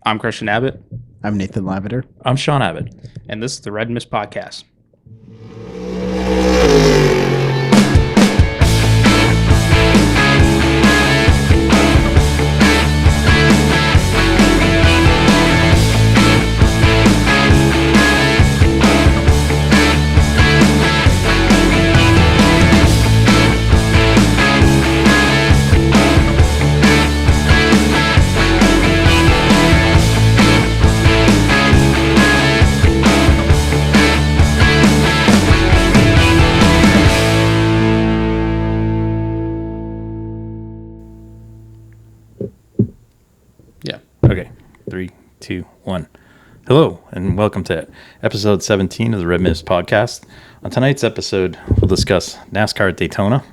I'm Christian Abbott. I'm Nathan Lavender. I'm Sean Abbott. And this is the Red Mist Podcast. Okay, 3, 2, 1. Hello, and welcome to episode 17 of the Red Mist Podcast. On tonight's episode, we'll discuss NASCAR at Daytona,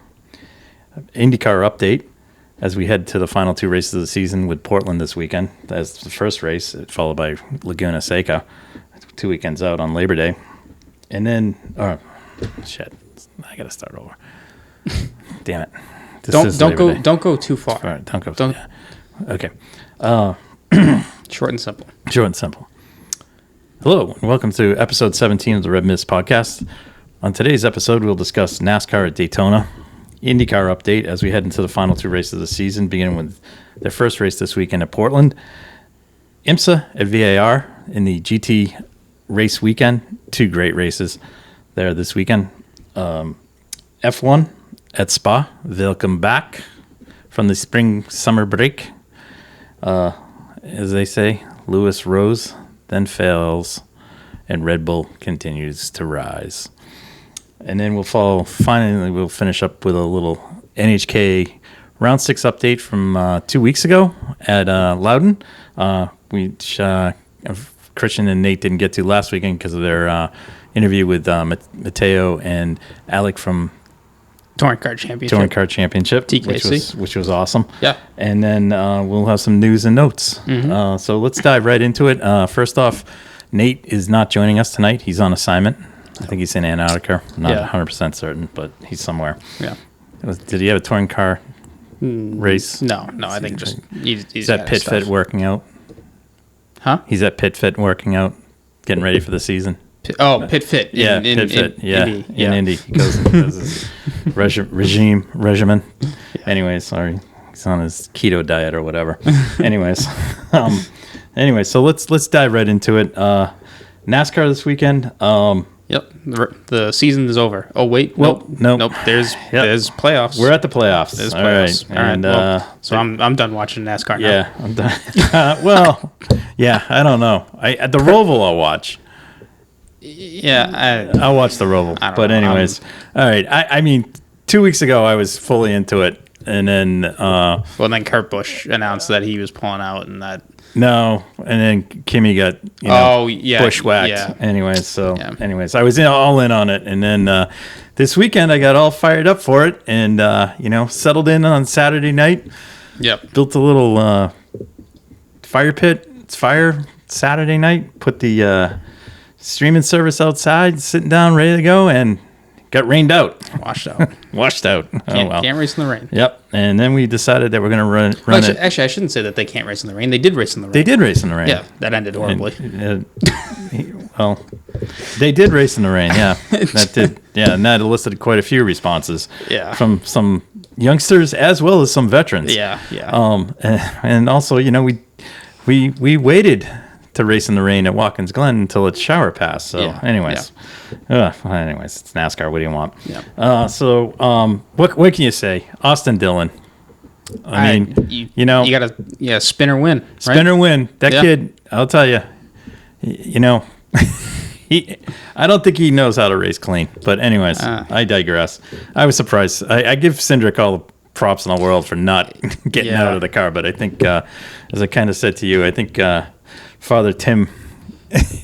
Indycar update, as we head to the final two races of the season with Portland this weekend. That's the first race, followed by Laguna Seca, 2 weekends out on Labor Day. And then, I gotta start over. Damn it. Don't go too far. All right, don't go. Don't. Yeah. Okay. Short and simple. Short and simple. Hello, and welcome to episode 17 of the Red Mist Podcast. On today's episode, we'll discuss NASCAR at Daytona, IndyCar update as we head into the final two races of the season, beginning with their first race this weekend at Portland, Imsa at VAR in the Gtd Race weekend. Two great races there this weekend. F1 at Spa. Welcome back from the spring-summer break. As they say, Lewis rose, then fails, and Red Bull continues to rise. And then we'll finish up with a little NHKA Round 6 update from 2 weeks ago at Loudon. Christian and Nate didn't get to last weekend because of their interview with Matteo and Alec from Touring Car Championship. TKC. which was awesome. Yeah. And then we'll have some news and notes. Mm-hmm. So let's dive right into it. First off, Nate is not joining us tonight. He's on assignment. I think he's in Antarctica. I'm not 100% certain, but he's somewhere. Yeah. Did he have a touring car race? No. I think just he's at Pit Fit working out. Huh? He's at Pit Fit working out, getting ready for the season. Pit Fit. In Indy. He goes and does his regimen. Yeah. Anyways, sorry. He's on his keto diet or whatever. Anyways. So let's dive right into it. NASCAR this weekend. Yep. The season is over. Oh, wait. Nope. There's playoffs. We're at the playoffs. There's playoffs. All right. And, so I'm done watching NASCAR now. Yeah, I'm done. I don't know. The Roval I'll watch. Yeah, I'll watch the Roval. But anyways, all right. I mean, 2 weeks ago I was fully into it, and then then Kurt Busch announced that he was pulling out, and that and then Kimmy got bushwhacked. Yeah. Anyways, I was all in on it, and then this weekend I got all fired up for it, and settled in on Saturday night. Yep. Built a little fire pit. It's fire Saturday night. Put the streaming service outside, sitting down, ready to go, and got rained out. Washed out. Can't race in the rain. Yep. And then we decided that we're going to run it. Actually, I shouldn't say that they can't race in the rain. They did race in the rain. They did race in the rain. Yeah, that ended horribly. They did race in the rain, yeah. That did. Yeah, and that elicited quite a few responses from some youngsters as well as some veterans. Yeah. And also, we waited to race in the rain at Watkins Glen until its shower passed. So, anyways, it's NASCAR. What do you want? Yeah. What can you say? Austin Dillon. I mean, you got to spin or win. Right? Spin or win. That kid, I'll tell you. I don't think he knows how to race clean. But anyways, I digress. I was surprised. I give Cindric all the props in the world for not getting out of the car. But I think, as I kind of said to you, I think Father Tim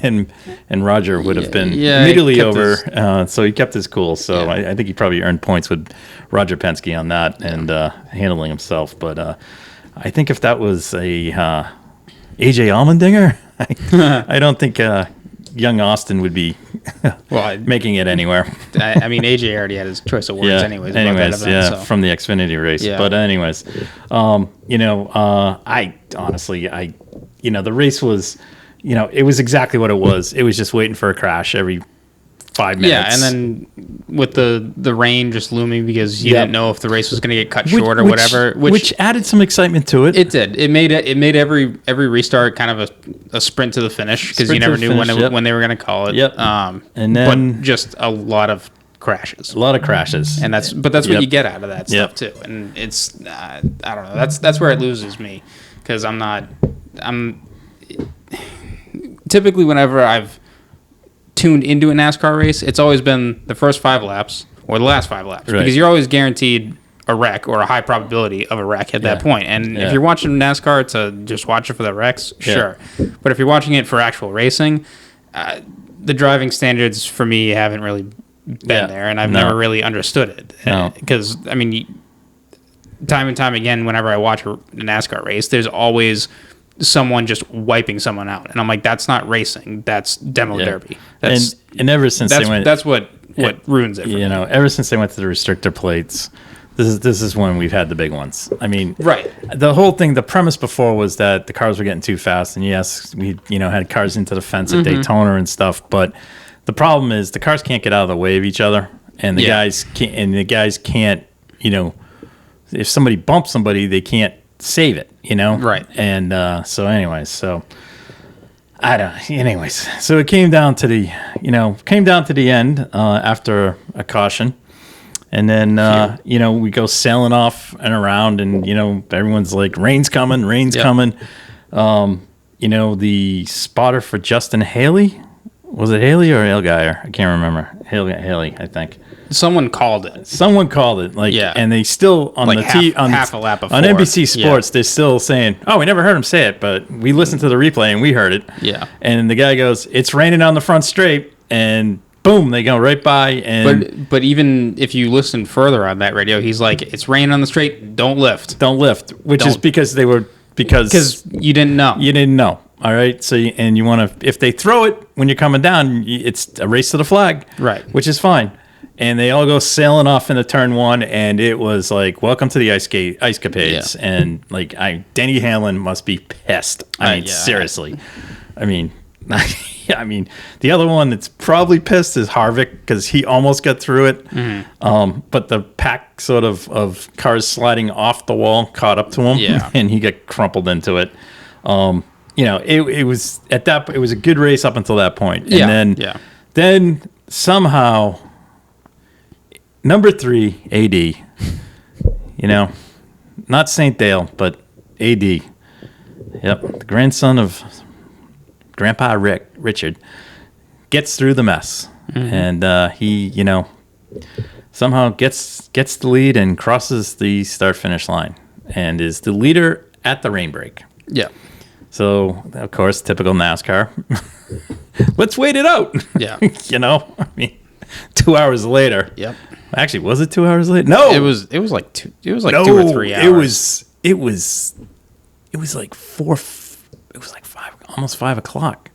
and Roger would have been immediately over. So he kept his cool. So I think he probably earned points with Roger Penske on that and handling himself. But I think if that was a AJ Allmendinger, I don't think young Austin would be making it anywhere. I mean, AJ already had his choice of words anyways. From the Xfinity race. Yeah. But anyways, I honestly, the race was, it was exactly what it was. It was just waiting for a crash every 5 minutes. Yeah, and then with the rain just looming because you didn't know if the race was going to get cut short or whatever, which added some excitement to it. It did. It made every restart kind of a sprint to the finish because you never knew when they were going to call it. Yep. And then but just a lot of crashes. A lot of crashes. And that's what you get out of that stuff too. And it's I don't know. That's where it loses me because I'm typically whenever I've tuned into a NASCAR race, it's always been the first 5 laps or the last 5 laps because you're always guaranteed a wreck or a high probability of a wreck at that point. And if you're watching NASCAR to just watch it for the wrecks, sure. But if you're watching it for actual racing, the driving standards for me haven't really been there, and I've never really understood it. Because, I mean, time and time again, whenever I watch a NASCAR race, there's always someone just wiping someone out, and I'm like, that's not racing, that's demo derby. That's, and ever since that's what ruins it for me. Ever since they went to the restrictor plates, this is when we've had the big ones. I mean, the whole thing, the premise before was that the cars were getting too fast, and yes, we had cars into the fence at Daytona and stuff, but the problem is the cars can't get out of the way of each other, and the guys can't, if somebody bumps somebody, they can't save it, Right. And so it came down to the end after a caution. And then, we go sailing off and around, and, everyone's like, rain's coming. The spotter for Justin Haley, was it Haley or Allgaier? I can't remember. Haley, I think. Someone called it. And they still on half a lap before. On NBC Sports, they're still saying, "Oh, we never heard him say it, but we listened to the replay and we heard it." Yeah. And the guy goes, "It's raining on the front straight," and boom, they go right by. And but even if you listen further on that radio, he's like, "It's raining on the straight. Don't lift." Which is because you didn't know. You didn't know. All right. So you want to, if they throw it when you're coming down, it's a race to the flag. Right. Which is fine. And they all go sailing off into turn 1, and it was like, welcome to the ice capades. Yeah. And like, Denny Hamlin must be pissed. I mean, seriously. I mean, the other one that's probably pissed is Harvick because he almost got through it. Mm-hmm. But the pack sort of cars sliding off the wall caught up to him, and he got crumpled into it. It was it was a good race up until that point, and then somehow. Number 3, AD. Not St. Dale, but AD. Yep, the grandson of Grandpa Richard gets through the mess, and he, somehow gets the lead and crosses the start-finish line, and is the leader at the rain break. Yeah. So of course, typical NASCAR. Let's wait it out. Yeah. I mean, 2 hours later. Yep. Actually, was it 2 hours later? No, it was like 2 or 3 hours. It was like 4. It was like 5, almost 5 o'clock,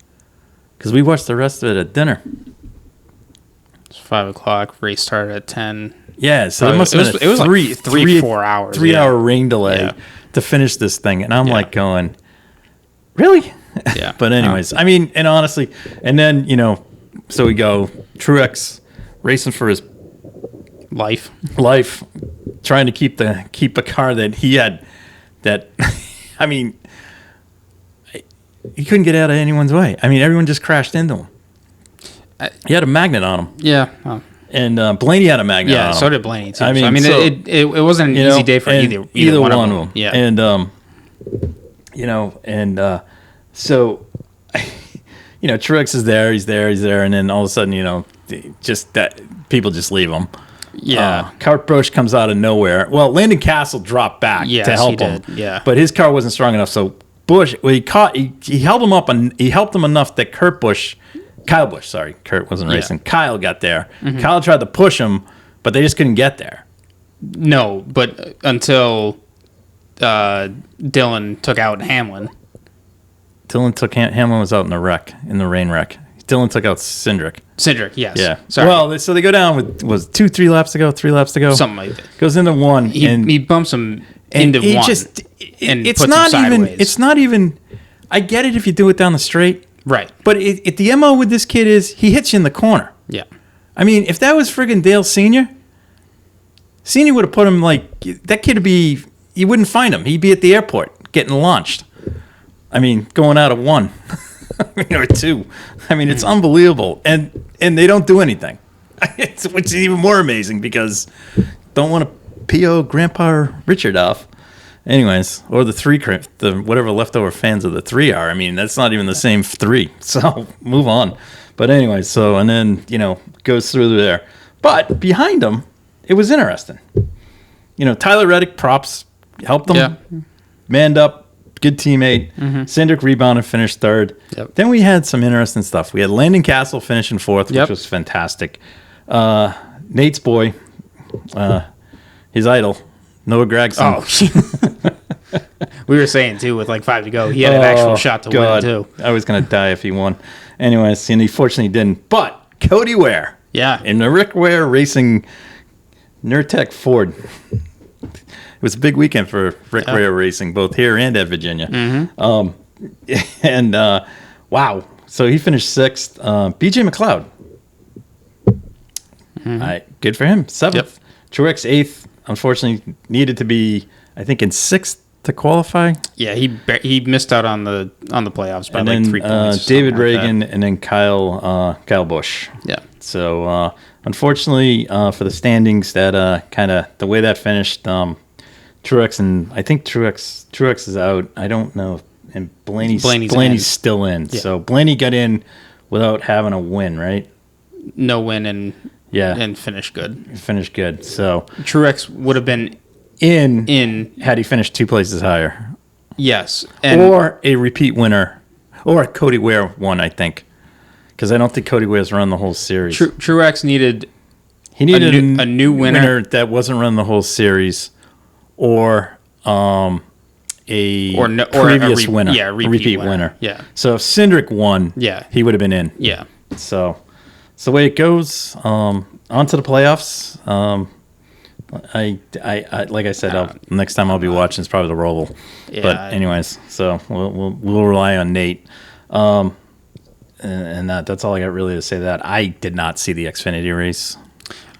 because we watched the rest of it at dinner. It's 5 o'clock. Race started at 10. Yeah, so it must have been like 4 hours. 3 hour rain delay to finish this thing, and I'm like going, really? Yeah. But anyways, I mean, and honestly, and then so we go Truex racing for his life, trying to keep a car that he had. That I mean, he couldn't get out of anyone's way. I mean, everyone just crashed into him. He had a magnet on him. Yeah. Oh. And Blaney had a magnet on him. Yeah, so did Blaney too. I mean, it wasn't an easy day for either one of them. Yeah. And so Truex is there, he's there, and then all of a sudden, just that people just leave him. Yeah. Kurt Busch comes out of nowhere. Well, Landon Castle dropped back to help him. Yeah. But his car wasn't strong enough, so Busch, he held him up, and he helped him enough that Kurt Busch, Kurt wasn't racing. Kyle got there. Mm-hmm. Kyle tried to push him, but they just couldn't get there. No, but until Dylan took out Hamlin. Hamlin was out in the rain wreck. Dylan took out Cindric, yes. Yeah. Sorry. Well, so they go down with, was 3 laps to go? Something like that. Goes into one. He bumps him into one. It's not even, I get it if you do it down the straight. Right. But the MO with this kid is he hits you in the corner. Yeah. I mean, if that was friggin' Dale Sr. would have put him like, that kid would be, you wouldn't find him. He'd be at the airport getting launched. I mean, going out of 1 or 2. I mean, it's unbelievable. And they don't do anything. Which is even more amazing because don't want to PO Grandpa Richard off. Anyways, or the whatever leftover fans of the 3 are. I mean, that's not even the same 3. So move on. But anyway, and then, goes through there. But behind him, it was interesting. Tyler Reddick, props, helped him. Yeah. Manned up, good teammate. Cindric rebounded, finished 3rd. Yep. Then we had some interesting stuff. We had Landon Castle finishing 4th, which was fantastic. Nate's boy, his idol, Noah Gragson. Oh, we were saying too, with like 5 to go, he had an actual shot to win too. I was gonna die if he won. Anyways, and he fortunately didn't. But Cody Ware, in the Rick Ware Racing Nurtec Ford. It was a big weekend for Rick Ware Racing, both here and at Virginia. Wow, so he finished 6th. BJ McLeod, good for him, 7th. Yep. Truex 8th. Unfortunately, needed to be, I think, in 6th to qualify. Yeah, he missed out on the playoffs by and like then, 3 points. David Reagan and then Kyle Busch. Yeah. So unfortunately for the standings, that kind of the way that finished, Truex and I think Truex is out. I don't know, and Blaney's still in. Yeah. So Blaney got in without having a win, right? No win and finished good. Finished good. So Truex would have been in had he finished 2 places higher. Yes, or a repeat winner, or Cody Ware won, I think, because I don't think Cody Ware's run the whole series. Truex needed a new winner that wasn't run the whole series, or a previous winner, a repeat winner. Yeah. So if Cindric won, he would have been in. Yeah. So it's the way it goes. On to the playoffs. I like I said, next time I'll be watching is probably the Roval. Yeah, but anyways, so we'll rely on Nate. And that's all I got really to say. That I did not see the Xfinity race.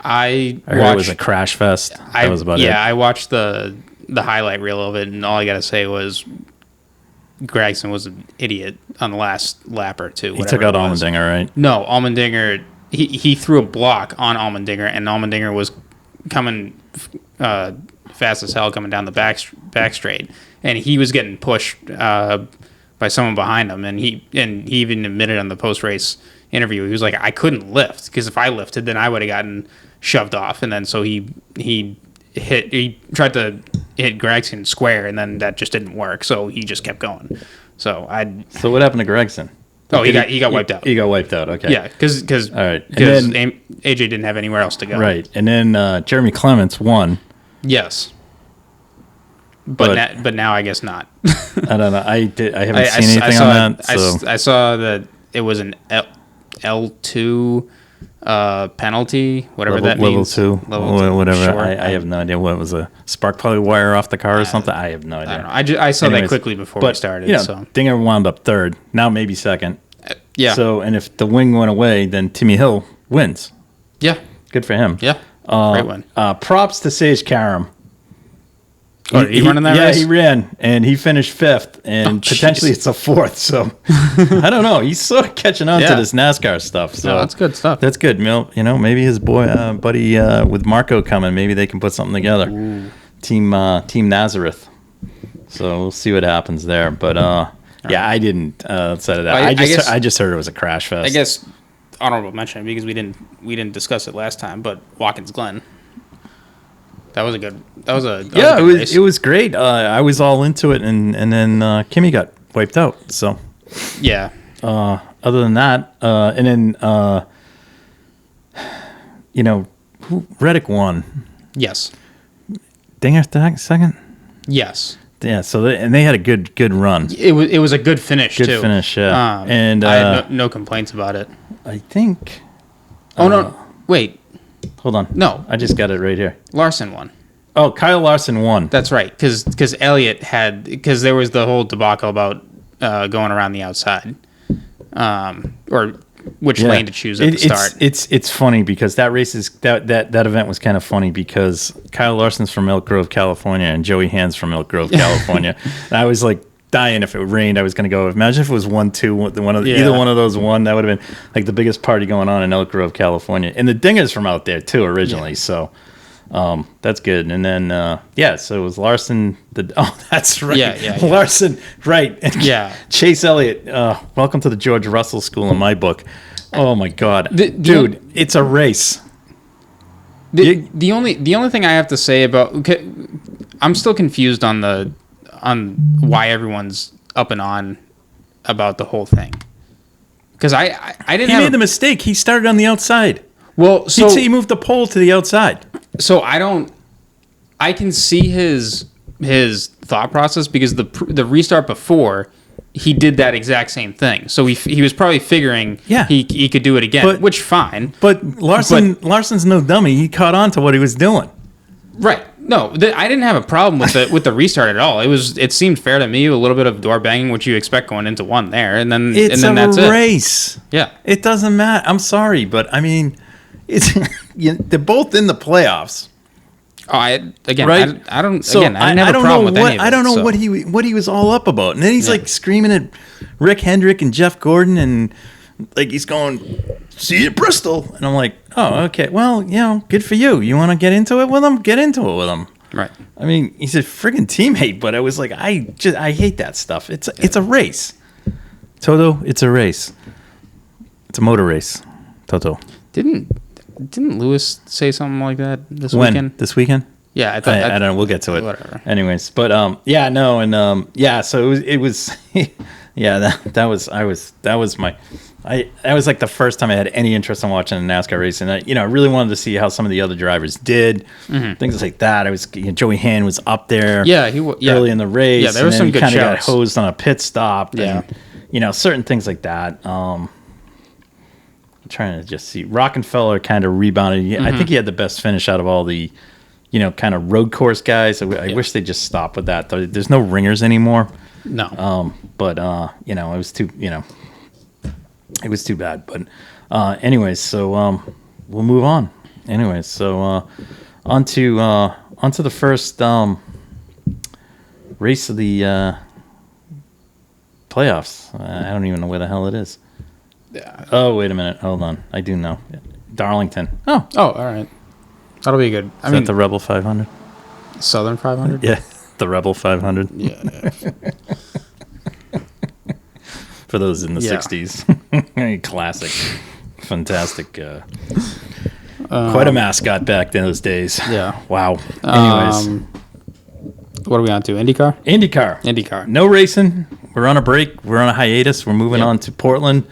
I heard it was a crash fest. That was about it. Yeah, I watched the highlight reel of it, and all I got to say was Gragson was an idiot on the last lap or two. He took out Allmendinger, right? No, Allmendinger. He threw a block on Allmendinger, and Allmendinger was coming fast as hell coming down the back straight, and he was getting pushed by someone behind him, and he even admitted on the post race interview, he was like, I couldn't lift because if I lifted, then I would have gotten shoved off, and then so he tried to hit Gragson square, and then that just didn't work, so he just kept going. So what happened to Gragson? Oh, he got wiped out. He got wiped out. Okay. Yeah, because all right, AJ didn't have anywhere else to go. Right, and then Jeremy Clements won. Yes. But now I guess not. I don't know. I haven't seen anything on that. So. I saw that it was an L2 penalty, whatever that means. Level 2, whatever. Sure. I have no idea what it was, a spark plug wire off the car or something. I have no idea. I don't know. I saw that quickly before we started. So Dinger wound up 3rd, now maybe 2nd. Yeah. So, and if the wing went away, then Timmy Hill wins. Yeah. Good for him. Yeah. Great win. Props to Sage Karam. Did he run in that race? Yeah, he ran, and he finished 5th, and potentially it's a 4th. So I don't know. He's sort of catching on to this NASCAR stuff. So that's good stuff. That's good. Maybe his buddy with Marco coming, maybe they can put something together. Ooh. Team Nazareth. So we'll see what happens there. But I didn't set it out. I just heard it was a crash fest. I guess honorable mention because we didn't discuss it last time, but Watkins Glen. That was a good race. It was great. I was all into it, and then Kimmy got wiped out. So yeah. Other than that, and then Reddick won. Yes. Dinger second. Yes. Yeah. So they had a good run. It was a good finish too. Good finish. Yeah. And I had no complaints about it. I think. Oh no! Wait. Hold on. No. I just got it right here. Larson won. Oh, Kyle Larson won. That's right. Because Elliott because there was the whole debacle about going around the outside, or which lane to choose at the start. It's funny because that race is that event was kind of funny because Kyle Larson's from Elk Grove, California, and Joey Hand's from Elk Grove, California. And I was like dying if it rained. I was going to go. Imagine if it was 1-2, either one of those won. That would have been like the biggest party going on in Elk Grove, California. And the Dinger's from out there too originally, so. That's good. And then, so it was Larson. That's right. Yeah. Larson, right. Yeah. Chase Elliott. Welcome to the George Russell School in my book. Oh my God, dude, it's a race. The only thing I have to say about, I'm still confused on why everyone's up and on about the whole thing. Because I didn't. He made the mistake. He started on the outside. Well, so he moved the pole to the outside. So I can see his thought process because the restart before he did that exact same thing. So he was probably figuring he could do it again, which fine. But Larson's no dummy. He caught on to what he was doing. Right. No, I didn't have a problem with the restart at all. It seemed fair to me. A little bit of door banging, which you expect going into one there, and then that's it. It's a race. Yeah. It doesn't matter. I'm sorry, but I mean. They're both in the playoffs. Oh, I didn't have a problem with any of it. I don't know what he was all up about. And then he's like screaming at Rick Hendrick and Jeff Gordon and like he's going, "See you at Bristol." And I'm like, "Oh, okay. Well, good for you. You want to get into it with him? Get into it with him." Right. I mean, he's a friggin' teammate, but I was like, I hate that stuff. It's a race. Toto, it's a race. It's a motor race. Toto. Didn't Lewis say something like that this weekend? Weekend? This weekend? Yeah, I don't know. We'll get to it. Whatever. Anyways, but so it was that was like the first time I had any interest in watching a NASCAR race, and I really wanted to see how some of the other drivers did, things like that. I was Joey Hand was up there, early in the race, there was some good shows. Kind of got hosed on a pit stop, and certain things like that. I'm trying to just see. Rockefeller kind of rebounded. I think he had the best finish out of all the, kind of road course guys. I wish they just stopped with that. There's no ringers anymore. No. But it was too, it was too bad. But anyways, so we'll move on. Anyways, so onto the first race of the playoffs. I don't even know where the hell it is. Oh, wait a minute. Hold on. I do know. Darlington. Oh, all right. That'll be good. Is that the Rebel 500? Southern 500? Yeah, the Rebel 500. Yeah. For those in the 60s. Classic. Fantastic. Quite a mascot back in those days. Yeah. Wow. Anyways. What are we on to? IndyCar. No racing. We're on a break. We're on a hiatus. We're moving on to Portland.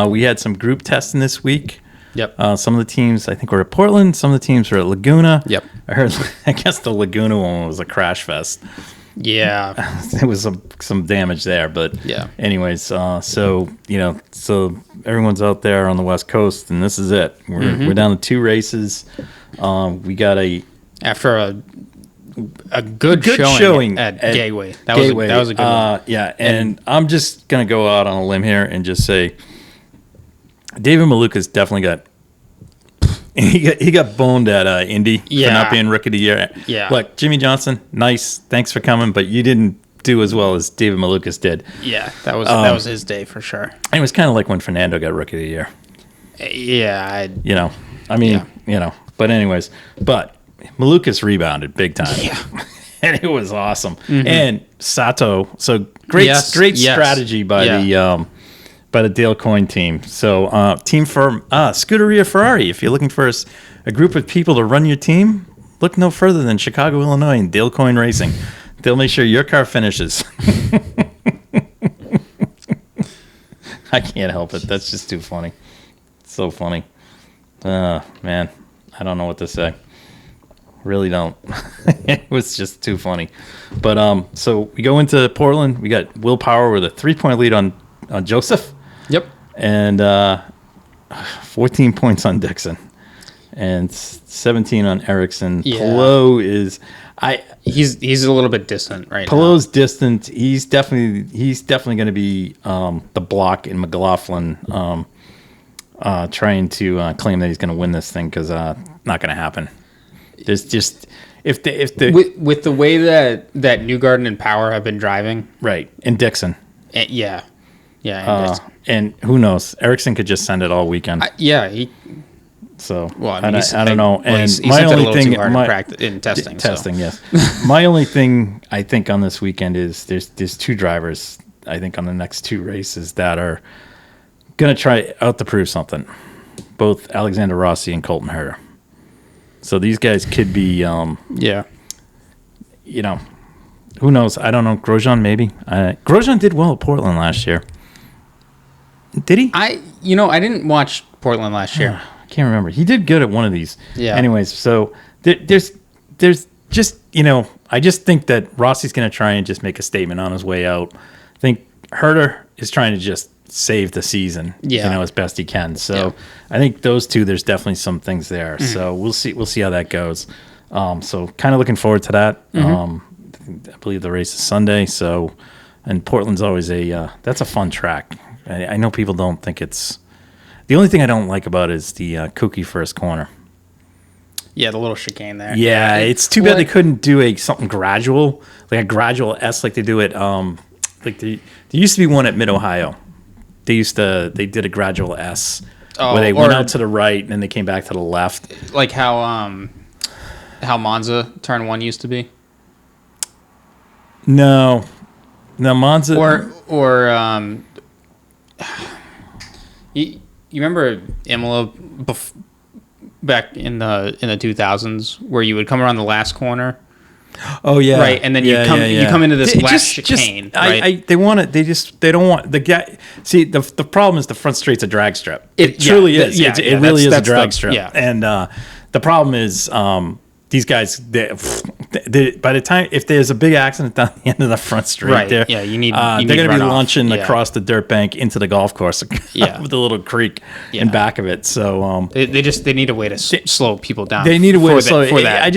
We had some group testing this week. Yep. Some of the teams, I think, were at Portland. Some of the teams were at Laguna. Yep. I guess the Laguna one was a crash fest. Yeah. There was some damage there, but anyways, so everyone's out there on the West Coast, and this is it. We're down to 2 races. We got after a good showing at Gateway. That was a good one. Yeah, and I'm just gonna go out on a limb here and just say, David Maluka's definitely got. He got boned at Indy for not being Rookie of the Year. Yeah. Look, Jimmy Johnson, nice, thanks for coming, but you didn't do as well as David Malukas did. Yeah, that was his day for sure. And it was kind of like when Fernando got Rookie of the Year. Yeah. But anyways, Malukas rebounded big time. Yeah. And it was awesome. And Sato, so great strategy by the Dale Coyne team. So team for Scuderia Ferrari. If you're looking for a group of people to run your team, look no further than Chicago, Illinois and Dale Coyne Racing. They'll make sure your car finishes. I can't help it. That's just too funny. It's so funny. Man, I don't know what to say. Really don't. It was just too funny. But so we go into Portland. We got Will Power with a 3-point lead on Joseph. Yep. And 14 points on Dixon. and 17 on Ericsson. Yeah. Palou is he's a little bit distant right Palou's distant. He's definitely going to be the block in McLaughlin trying to claim that he's going to win this thing, because not going to happen. There's just if the with the way that Newgarden and Power have been driving, right, and Dixon. Yeah. And who knows? Ericsson could just send it all weekend. So I don't know. And he's my only thing in testing. Yes. My only thing I think on this weekend is there's two drivers I think on the next two races that are going to try out to prove something. Both Alexander Rossi and Colton Herta. So these guys could be who knows? I don't know. Grosjean maybe. Grosjean did well at Portland last year. Did he? I didn't watch Portland last year. I can't remember. He did good at one of these. Yeah. Anyways, so there's just, I just think that Rossi's going to try and just make a statement on his way out. I think Herta is trying to just save the season, as best he can. So I think those two, there's definitely some things there. Mm-hmm. So we'll see how that goes. So kind of looking forward to that. Mm-hmm. I believe the race is Sunday. So, and Portland's always that's a fun track. I know people don't think it's. The only thing I don't like about it is the kooky first corner. Yeah, the little chicane there. Yeah, it's too bad they couldn't do something gradual, like a gradual S, like they do it. Like there used to be one at Mid Ohio. They did a gradual S where they went out to the right and then they came back to the left. Like how Monza turn 1 used to be. No, Monza or you remember Imola back in the 2000s where you would come around the last corner. Oh yeah, right, and then you come into this last chicane. Right? They don't want the guy. See, the problem is the front straight's a drag strip. It truly is. It really is a drag strip. Yeah, and the problem is these guys. By the time, if there's a big accident down the end of the front straight, right? They're going to be launching across the dirt bank into the golf course, with a little creek in back of it. So they need a way to slow people down. They need a way to slow for that.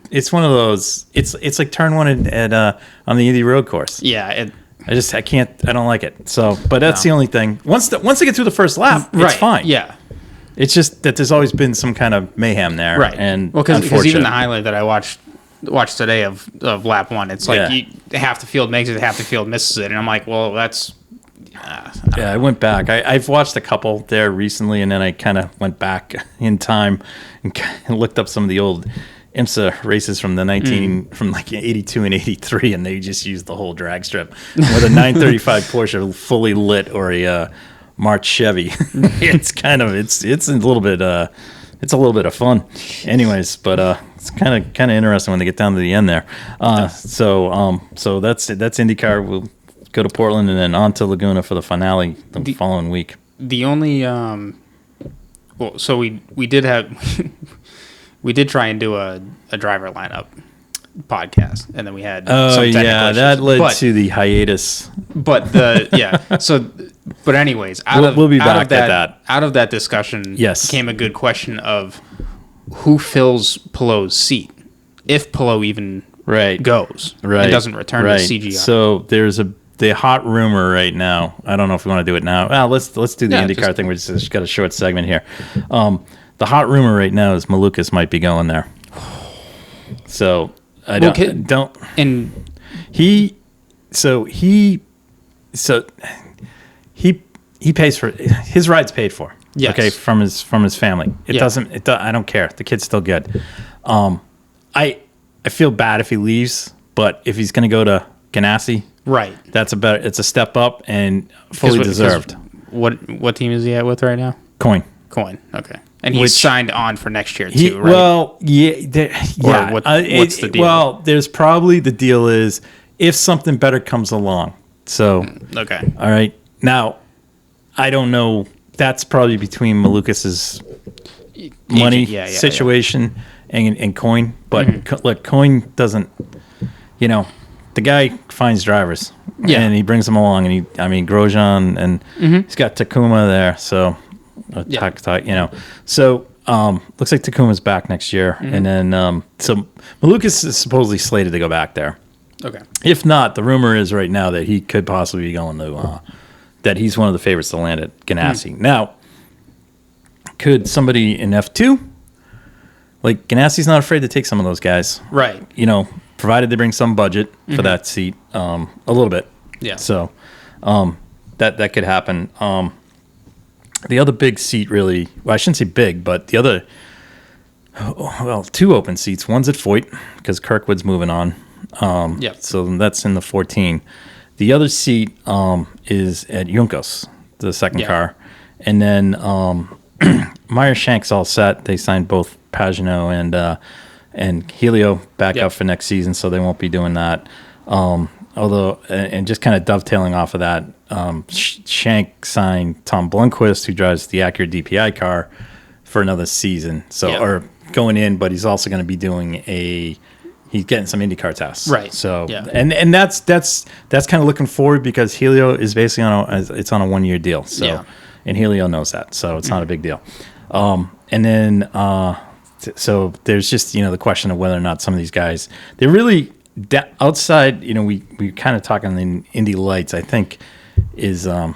It's one of those. It's like turn one at on the Indy road course. Yeah. I don't like it. So, but that's the only thing. Once they get through the first lap, it's fine. Yeah. It's just that there's always been some kind of mayhem there, right? And because even the highlight that I watched today of lap 1, it's like half the field makes it, half the field misses it, and I'm like, well, that's. I went back. I've watched a couple there recently, and then I kind of went back in time and looked up some of the old Imsa races from from like 82 and 83, and they just used the whole drag strip with a 935 Porsche fully lit or a March Chevy. It's a little bit of fun. Anyways, but it's kind of interesting when they get down to the end there. So that's IndyCar. We'll go to Portland and then on to Laguna for the finale the following week. The only so we did have we did try and do a driver lineup podcast, and then we had some technical issues. That led to the hiatus. But anyways, we'll be back at that. Out of that discussion, came a good question of who fills Palou's seat if Palou even goes and doesn't return to CGI. So there's the hot rumor right now. I don't know if we want to do it now. Well, let's do the IndyCar thing. We just got a short segment here. The hot rumor right now is Malukas might be going there. So I don't. And he pays for his ride's paid for. Yes. Okay, from his family. I don't care. The kid's still good. I feel bad if he leaves, but if he's going to go to Ganassi, right, it's a step up and fully deserved. What team is he at with right now? Coin. Okay. And he's signed on for next year too, right? Well, yeah. What's the deal? Well, there's probably the deal is if something better comes along. So okay. All right. Now, I don't know. That's probably between Malukas's money situation and Coin. But look, Coin doesn't. The guy finds drivers, and he brings them along. And Grosjean, and he's got Takuma there. So, So looks like Takuma's back next year, and then so Malukas is supposedly slated to go back there. Okay. If not, the rumor is right now that he could possibly be going to that he's one of the favorites to land at Ganassi. Now, could somebody in F2? Like, Ganassi's not afraid to take some of those guys. Right. Provided they bring some budget for that seat, a little bit. Yeah. So that could happen. The other big seat really, well, I shouldn't say big, but the other, two open seats. One's at Foyt because Kirkwood's moving on. So that's in the 14. The other seat is at Juncos, the second car. And then Meyer Shank's all set. They signed both Pagano and Helio back up for next season, so they won't be doing that. Although, and just kind of dovetailing off of that, Shank signed Tom Blomqvist, who drives the Acura DPI car, for another season. So, or going in, but he's also going to be doing he's getting some IndyCar tests. Right. So, and that's kind of looking forward because Helio is basically on a 1 year deal. So, and Helio knows that, so it's not a big deal. And then, so there's just the question of whether or not some of these guys they're really outside. We kind of talking in Indy Lights. I think is it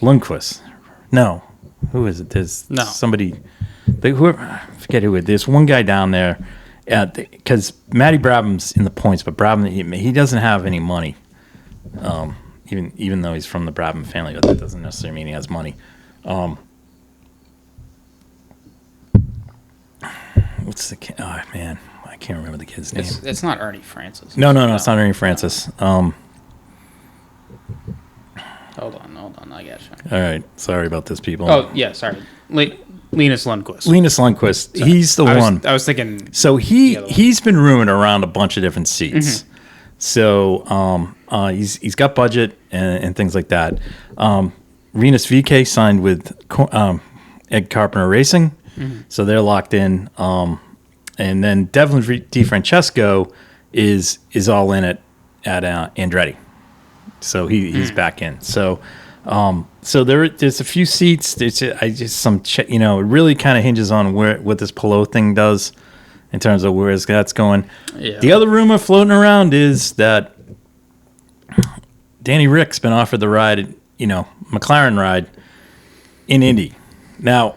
Lundqvist? No, who is it? There's somebody. Whoever, I forget who it is. There's one guy down there, because Matty Brabham's in the points, but Brabham he doesn't have any money. Even though he's from the Brabham family, but that doesn't necessarily mean he has money. What's the kid? Oh man, I can't remember the kid's name. It's not Ernie Francis. No, it's not Ernie Francis. Hold on, I got you. All right, sorry about this, people. Oh yeah, sorry. Linus Lundqvist. Linus Lundqvist. Sorry. He's the one. I was thinking. So he's been rumored around a bunch of different seats. Mm-hmm. So he's got budget and things like that. Renus VK signed with Ed Carpenter Racing, so they're locked in. And then Devlin DiFrancesco is all in at Andretti, so he's back in. So there's a few seats. It really kind of hinges on what this Pelot thing does in terms of where that's going. Yeah. The other rumor floating around is that Danny Rick's been offered the ride, McLaren ride in Indy. Now,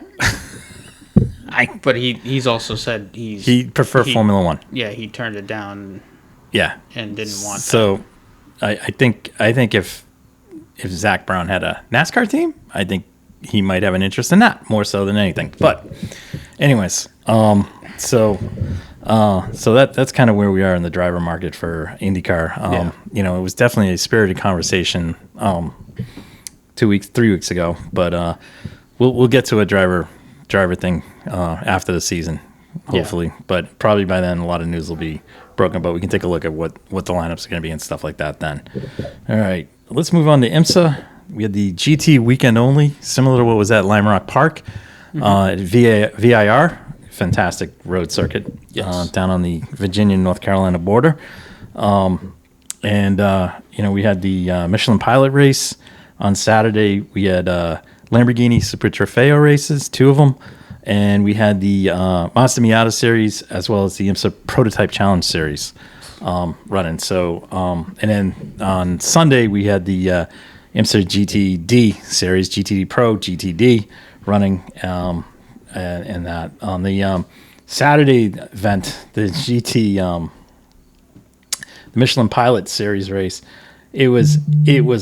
but he's also said he prefer Formula One. Yeah, he turned it down. Yeah, and didn't want. So, that. I think if Zach Brown had a NASCAR team, I think he might have an interest in that more so than anything. But, anyways, so that's kind of where we are in the driver market for IndyCar. It was definitely a spirited conversation 3 weeks ago, but we'll get to a driver thing after the season, hopefully. Yeah. But probably by then a lot of news will be broken, but we can take a look at what the lineups are going to be and stuff like that then. All right, let's move on to Imsa. We had the GT weekend only, similar to what was at Lime Rock Park, at VIR. Fantastic road circuit down on the Virginia-North Carolina border. We had the Michelin Pilot race on Saturday. We had Lamborghini Super Trofeo races, 2 of them. And we had the Mazda Miata series as well as the IMSA Prototype Challenge series running. So, and then on Sunday, we had the IMSA GTD series, GTD Pro, GTD running. And that on the Saturday event, the GT, the Michelin Pilot Series race, it was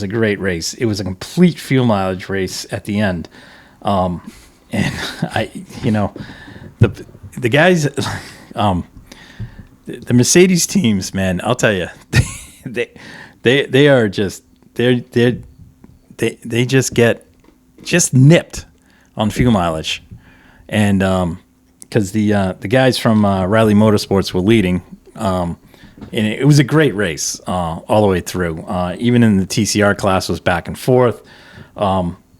a great race. It was a complete fuel mileage race at the end, and the guys, the Mercedes teams, man, I'll tell you, they are just they just get nipped on fuel mileage. And because the guys from Riley Motorsports were leading, and it was a great race all the way through. Even in the TCR class was back and forth.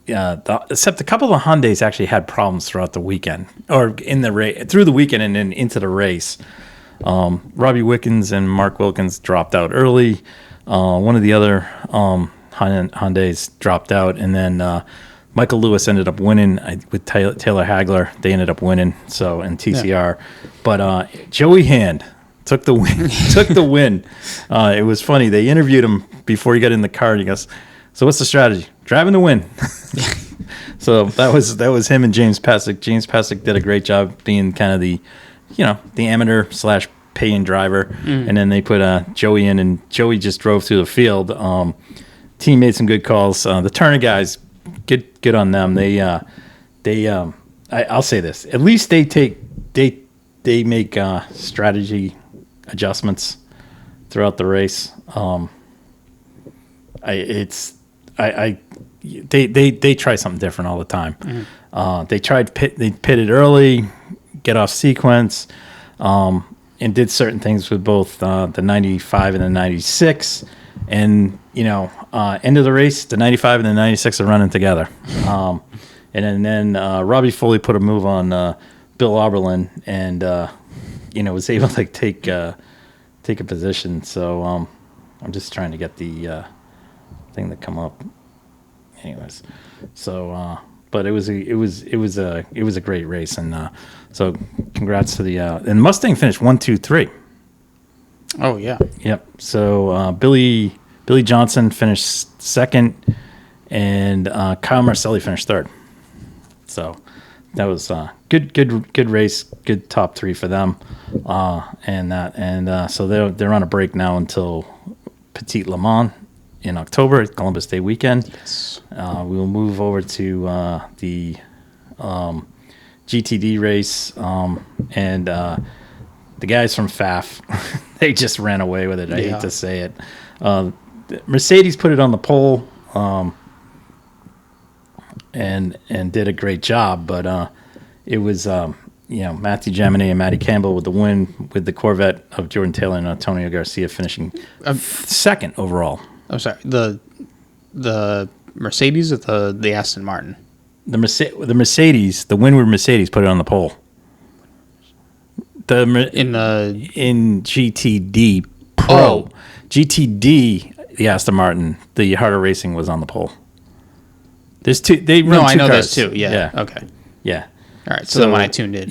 Except a couple of Hyundais actually had problems throughout the weekend, or in the through the weekend and then into the race. Robbie Wickens and Mark Wilkins dropped out early. One of the other Hyundais dropped out, and then Michael Lewis ended up winning with Taylor Hagler. They ended up winning, so in TCR. But Joey Hand took the win. Took the win. It was funny. They interviewed him before he got in the car, and he goes, "So what's the strategy? Driving to win." So that was him and James Pasick. James Pasick did a great job being kind of the amateur / paying driver, and then they put Joey in, and Joey just drove through the field. Team made some good calls. The Turner guys, good on them. I'll say this: at least they make strategy adjustments throughout the race. They try something different all the time. They pitted early, get off sequence, and did certain things with both the 95 and the 96. And, end of the race, the 95 and the 96 are running together. And then Robbie Foley put a move on Bill Oberlin and, was able to take a position. So I'm just trying to get the thing to come up. Anyways, so but it was a great race, and so congrats to the and Mustang finished 1, 2, 3. Oh yeah. Yep. So Billy Johnson finished second, and Kyle Marcelli finished third. So that was good race, good top 3 for them, so they're on a break now until Petit Le Mans in October, Columbus Day weekend. Yes. We will move over to the GTD race, and the guys from FAF, they just ran away with it. I hate to say it. Mercedes put it on the pole, and did a great job, but it was Matthew Gemini and Matty Campbell with the win, with the Corvette of Jordan Taylor and Antonio Garcia finishing second overall. I'm sorry, the Mercedes or the Aston Martin? The Mercedes, the windward Mercedes put it on the pole. In GTD Pro, GTD, the Aston Martin, the harder racing was on the pole. There's two. They run I two know cars. there's two. Yeah. Okay. Yeah. All right. So then when I tuned in,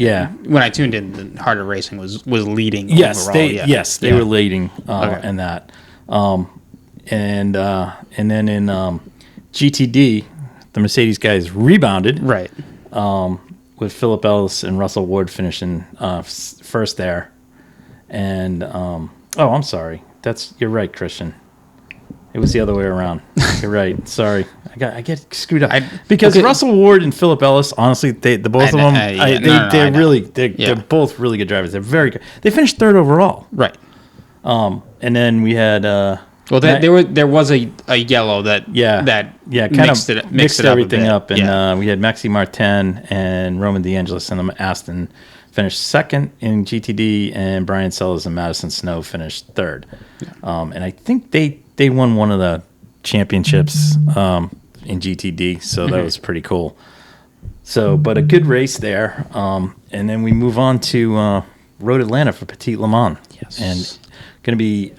the harder racing was leading. Yes, overall, they were leading in that. And then in GTD, the Mercedes guys rebounded. Right. With Philip Ellis and Russell Ward finishing first there. And, I'm sorry. You're right, Christian. It was the other way around. You're right. Sorry. I get screwed up. Because Russell Ward and Philip Ellis, honestly, they're both both really good drivers. They're very good. They finished third overall. Right. And then we had there was a yellow that mixed everything up, and we had Maxi Martin and Roman DeAngelis in the Aston finished second in GTD, and Brian Sellers and Madison Snow finished third. And I think they won one of the championships in GTD, so that was pretty cool. So, but a good race there, and then we move on to Road Atlanta for Petit Le Mans. Yes, and going to be.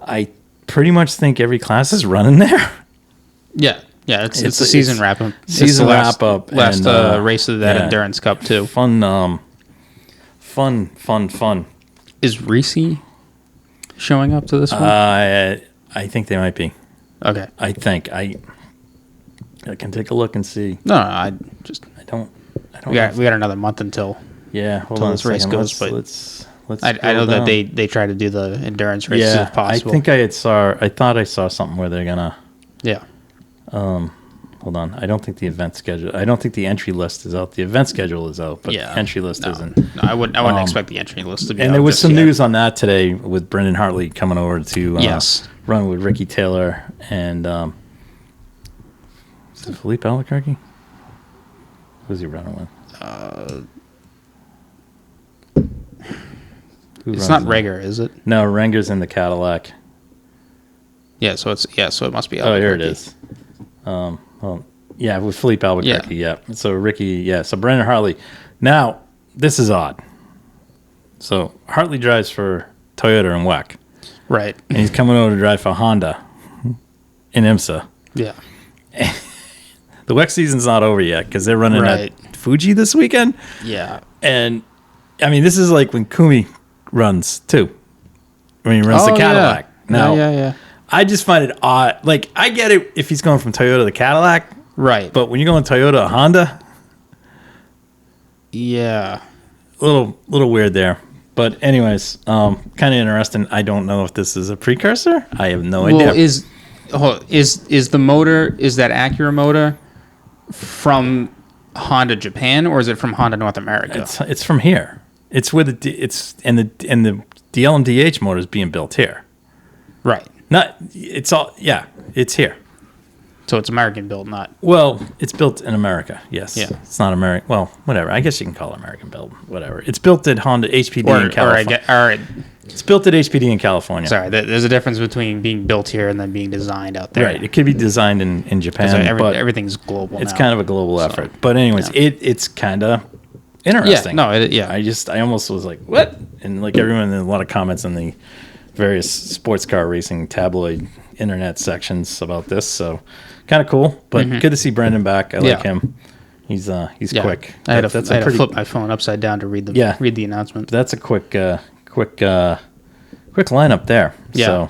I pretty much think every class is running there. Yeah, it's the season wrap up. Wrap up. Last race of that Endurance Cup too. Fun. Is Reese showing up to this one? I think they might be. Okay. I think I can take a look and see. No, I don't. We got another month until this race goes, but I know that they try to do the endurance races if possible. I think I thought I saw something where they're gonna. Yeah. Hold on. I don't think the event schedule. I don't think the entry list is out. The event schedule is out, but the entry list isn't. No, I wouldn't expect the entry list to be out. And there was some news on that today with Brendan Hartley coming over to run with Ricky Taylor and is it Felipe Albuquerque? Who's he running with? It's not Rager, is it? No, Ranger's in the Cadillac. Yeah, so it must be Albuquerque. Oh, here it is. With Felipe Albuquerque, So Ricky, so Brendan Hartley. Now, this is odd. So Hartley drives for Toyota and WEC. Right. And he's coming over to drive for Honda in Imsa. Yeah. The WEC season's not over yet because they're running Right. at Fuji this weekend. Yeah. And, I mean, this is like when Kumi runs, too. When he runs the Cadillac. Yeah. Now, Yeah. I just find it odd. Like, I get it if he's going from Toyota to Cadillac. Right. But when you're going Toyota to Honda, yeah. a little weird there. But anyways, kind of interesting. I don't know if this is a precursor. I have no idea. Is the motor, is that Acura motor from Honda Japan, or is it from Honda North America? It's from here. It's with the LMDH motor is being built here. Right. It's here. So it's American built, not. Well, it's built in America. Yes. Yeah. It's not American. Well, whatever. I guess you can call it American built. Whatever. It's built at Honda HPD in California. All right. It's built at HPD in California. Sorry, there's a difference between being built here and then being designed out there. Right. It could be designed in Japan, but everything's global. it's now. kind of a global effort. But anyways, it's kind of interesting. Yeah. I almost was like, what? And like everyone, there's a lot of comments in the various sports car racing tabloid internet sections about this. So kind of cool, but good to see Brendan back. I like him. He's quick. I had to flip my phone upside down to read the announcement. That's a quick lineup there. Yeah. So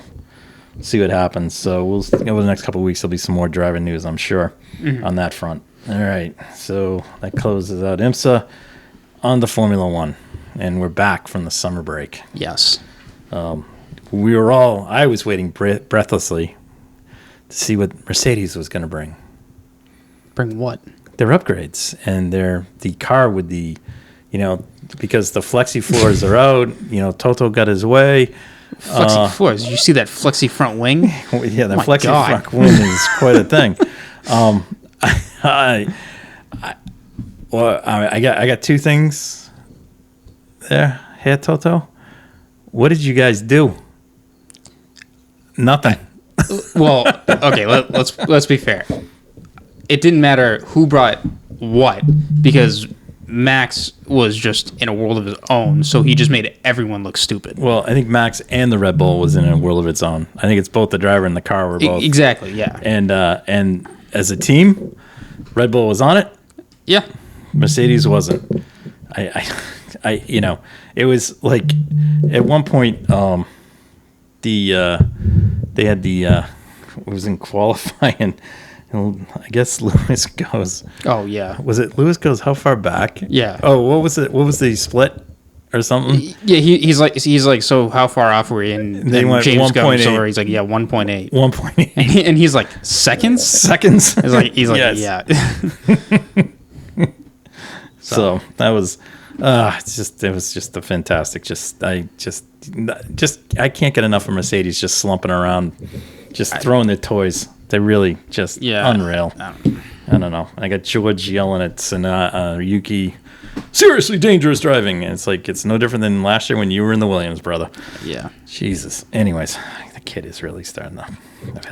see what happens. So we'll over the next couple of weeks there'll be some more driving news, I'm sure, on that front. All right. So that closes out IMSA on the Formula One, and we're back from the summer break. Yes. I was waiting breathlessly to see what Mercedes was going to bring. Bring what? Their upgrades and the car with the, because the flexi floors are out. Toto got his way. Flexi floors. Did you see that flexi front wing? Yeah, that flexi front wing is quite a thing. I got two things there. Hey, Toto, what did you guys do? Nothing. Well, okay. Let's be fair. It didn't matter who brought what because Max was just in a world of his own, so he just made everyone look stupid. Well, I think Max and the Red Bull was in a world of its own. I think it's both the driver and the car were both exactly. Yeah. And as a team, Red Bull was on it. Yeah. Mercedes wasn't. It was like at one point they had it was in qualifying. And I guess Lewis goes. Oh yeah. Was it Lewis goes how far back? Yeah. Oh, what was it? What was the split or something? Yeah, he's like so how far off were we? And they went James 1.8. goes, he's like 1.8. 1.8. And he's like seconds. He's like yes. Yeah. So that was. It was just a fantastic. I can't get enough of Mercedes just slumping around, just throwing their toys. They really just unreal. I don't know. I got George yelling at Yuki, seriously dangerous driving. And it's like it's no different than last year when you were in the Williams, brother. Yeah. Jesus. Anyways, the kid is really starting to.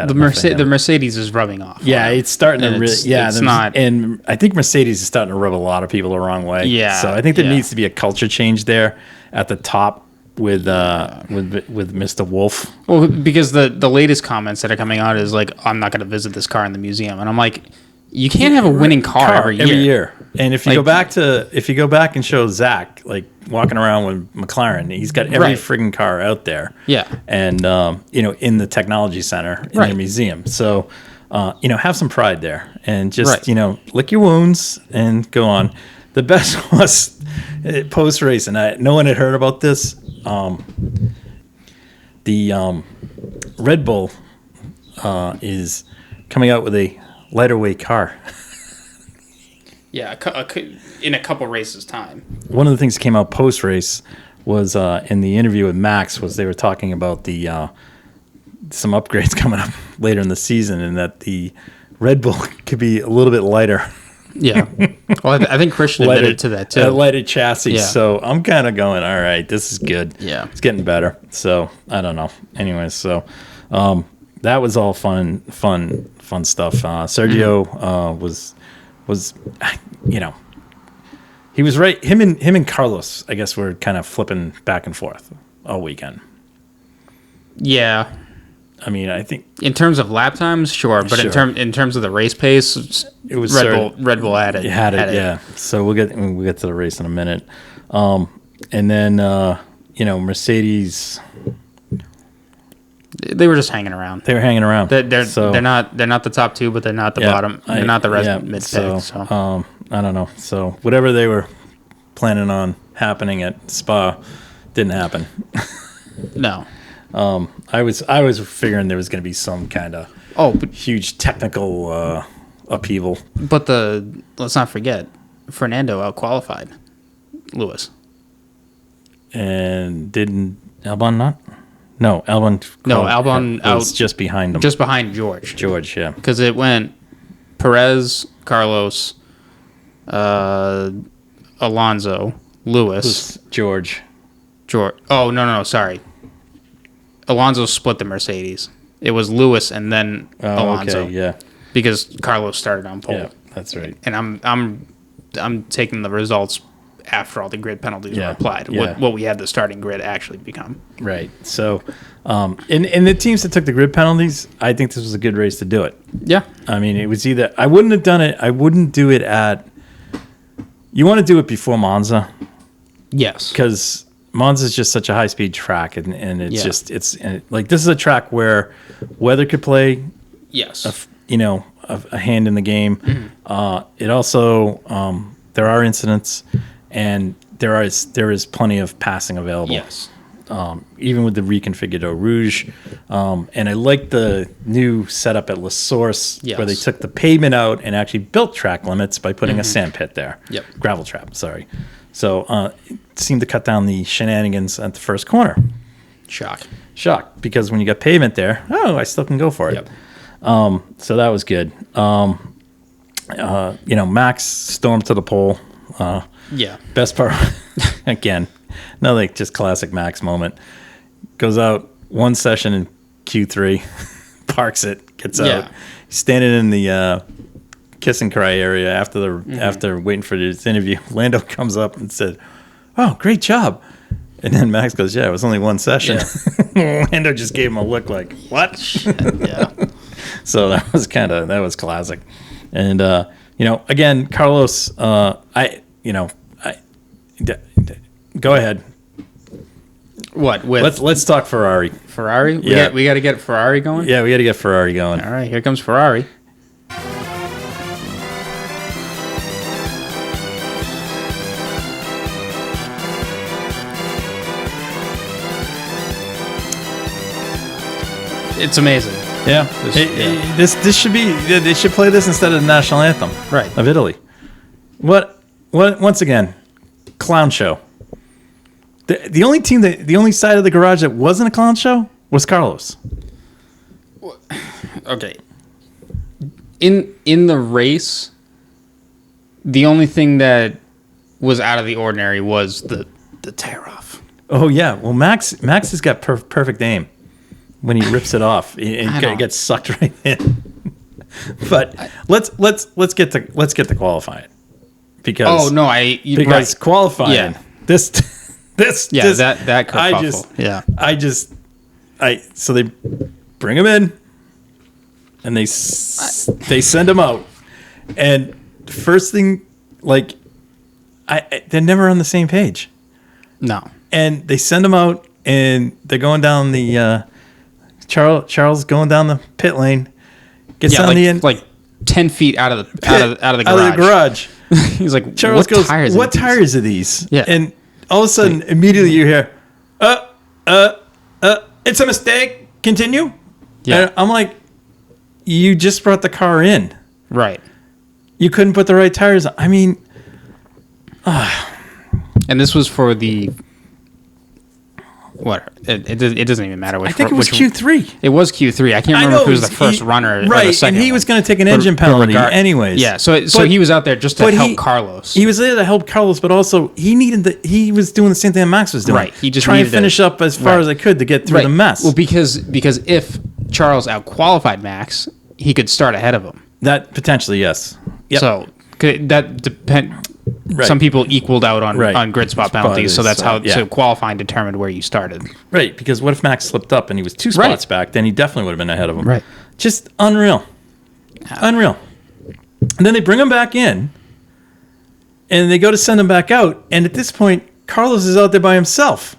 The Mercedes is rubbing off. Yeah, it's starting to really. Yeah, it's not. And I think Mercedes is starting to rub a lot of people the wrong way. Yeah. So I think there needs to be a culture change there at the top with Mr. Wolf. Well, because the latest comments that are coming out is like, I'm not going to visit this car in the museum, and I'm like, you can't have a winning car every year. And if you go back and show Zach like walking around with McLaren, he's got every friggin' car out there. Yeah. And in the technology center in their museum. So have some pride there and just lick your wounds and go on. The best was post race, and no one had heard about this. The Red Bull is coming out with a lighter weight car. Yeah, in a couple races time. One of the things that came out post race was in the interview with Max was they were talking about the some upgrades coming up later in the season, and that the Red Bull could be a little bit lighter. Yeah. Well, I think Christian admitted to that too. A lighter chassis. Yeah. So I'm kind of going, all right, this is good. Yeah. It's getting better. So I don't know. Anyways, so that was all fun stuff. Sergio was he was right. Him and Carlos, I guess, were kind of flipping back and forth all weekend. Yeah. I mean, I think in terms of lap times, sure, but in terms of the race pace, it was Red Bull had it. Yeah. So we'll get to the race in a minute, and then Mercedes. They were just hanging around. They were hanging around. They're not the top two, but they're not the bottom. They're not the rest mid pick. So I don't know. So whatever they were planning on happening at Spa didn't happen. No. I was figuring there was going to be some kind of huge technical upheaval. But let's not forget, Fernando out-qualified Lewis. And didn't Albon not? No, Albon was just behind him. Just behind George. George, yeah. Because it went Perez, Carlos, Alonso, Lewis. George. Oh, no, sorry. Alonso split the Mercedes. It was Lewis and then Alonso. Okay, yeah. Because Carlos started on pole. Yeah, that's right. And I'm taking the results after all the grid penalties were applied. Yeah. What we had the starting grid actually become. Right. So, in the teams that took the grid penalties, I think this was a good race to do it. Yeah. I mean, it was either I wouldn't have done it. I wouldn't do it at. You want to do it before Monza. Yes. Because Monza is just such a high speed track, and it's just like this is a track where weather could play. Yes. A hand in the game. Mm-hmm. It also there are incidents. And there is plenty of passing available. Yes. Even with the reconfigured Eau Rouge. And I like the new setup at La Source where they took the pavement out and actually built track limits by putting a sand pit there. Yep. Gravel trap, sorry. So it seemed to cut down the shenanigans at the first corner. Shock. Because when you got pavement there, I still can go for it. Yep. So that was good. Max stormed to the pole. Best part, again, another just classic Max moment. Goes out one session in Q3, parks it, gets out. He's standing in the kiss and cry area after waiting for his interview. Lando comes up and said, "Oh, great job." And then Max goes, "Yeah, it was only one session." Yeah. Lando just gave him a look like, "What?" Yeah. So that was classic. And again, Carlos, go ahead. What? Let's talk Ferrari. Ferrari? We got to get Ferrari going? Yeah, we got to get Ferrari going. All right, here comes Ferrari. It's amazing. Yeah. This should be. They should play this instead of the national anthem. Right. Of Italy. What? Once again, clown show. The only side of the garage that wasn't a clown show was Carlos. Okay. In the race, the only thing that was out of the ordinary was the tear off. Oh yeah. Well, Max has got perfect aim when he rips it off. It gets sucked right in. But let's get to qualifying. Because qualifying this that kerfuffle. So they bring him in and they send him out, and first thing they're never on the same page. No. And they send him out and they're going down the Charles going down the pit lane, gets on the end 10 feet out of the garage. He's like, Charles goes, what tires are these? Yeah. And all of a sudden, immediately you hear, it's a mistake. Continue. Yeah. And I'm like, you just brought the car in. Right. You couldn't put the right tires on. I mean, and this was for the what? It doesn't even matter. I think it was Q3. It was Q3. I can't remember if it was the first runner or the second. And he was going to take an engine penalty anyways. Yeah, so he was out there just to help Carlos. He was there to help Carlos, but also he was doing the same thing that Max was doing. Right. He just trying to finish up as far as I could to get through the mess. Well, because if Charles out-qualified Max, he could start ahead of him. That potentially, yes. Yep. So that some people equaled out on grid spot penalties, so that's how so qualifying determined where you started. Right, because what if Max slipped up and he was 2 spots back? Then he definitely would have been ahead of him. Right. Just unreal. Unreal. And then they bring him back in, and they go to send him back out, and at this point, Carlos is out there by himself.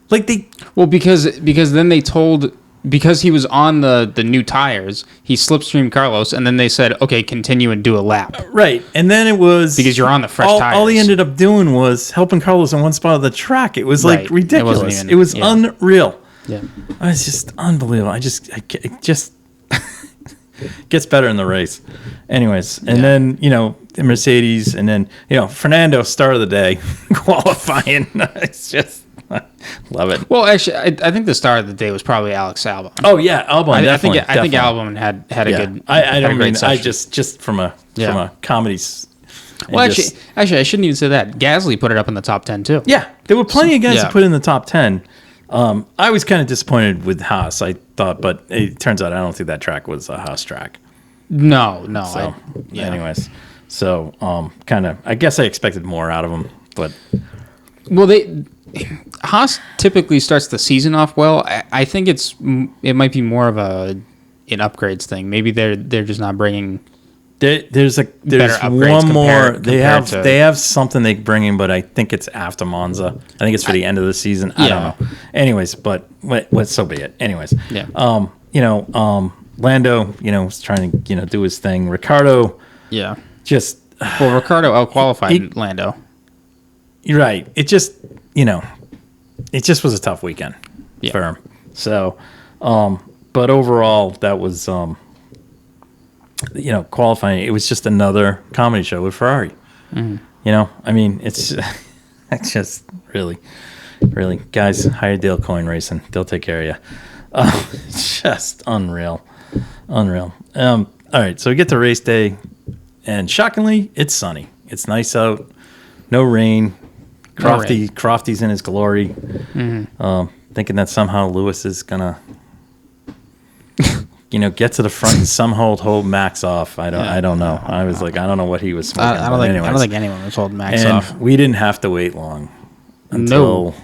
Because then they told... Because he was on the new tires, he slipstreamed Carlos, and then they said, okay, continue and do a lap. Right. And then it was... Because you're on the fresh tires. All he ended up doing was helping Carlos in one spot of the track. It was ridiculous. It was unreal. Yeah. It's just unbelievable. It just gets better in the race. Anyways, and then, the Mercedes, and then, Fernando, start of the day, qualifying. It's just... Love it. Well, actually, I think the star of the day was probably Alex Albon. Oh yeah, Albon. I think Albon had a good. I don't mean. I just from a comedy. Well, actually, I shouldn't even say that. Gasly put it up in the top 10 too. Yeah, there were plenty of guys to put in the top 10. I was kind of disappointed with Haas. I thought, but it turns out I don't think that track was a Haas track. No. So, anyways, kind of. I guess I expected more out of them, but. Well, Haas typically starts the season off well. I think it might be more of an upgrades thing. Maybe they're just not bringing. There's one more. They have something they bring in, but I think it's after Monza. I think it's for the end of the season. I don't know. Anyways, but so be it. Anyways, Lando, was trying to do his thing. Ricardo, Ricardo outqualified Lando. You're right. It just was a tough weekend for him. So, but overall, that was, qualifying. It was just another comedy show with Ferrari. Mm-hmm. I mean, it's just really, really, guys, hire Dale Coyne Racing. They'll take care of you. It's just unreal. All right. So we get to race day, and shockingly, it's sunny. It's nice out. No rain. Crofty's in his glory, thinking that somehow Lewis is gonna, get to the front and somehow hold Max off. I don't know. I was like, I don't know what he was smoking. I don't think anyone was holding Max off. We didn't have to wait long until,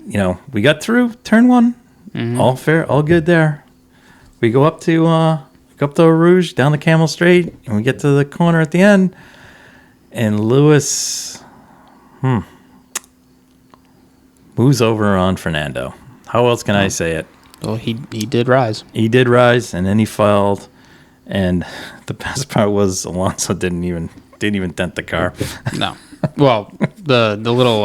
we got through turn 1, all fair, all good there. We go up to Rouge, down the Camel Straight, and we get to the corner at the end, and Lewis. Moves over on Fernando. How else can I say it? Well, he did rise. He did rise, and then he fell. And the best part was Alonso didn't even dent the car. No. Well, the little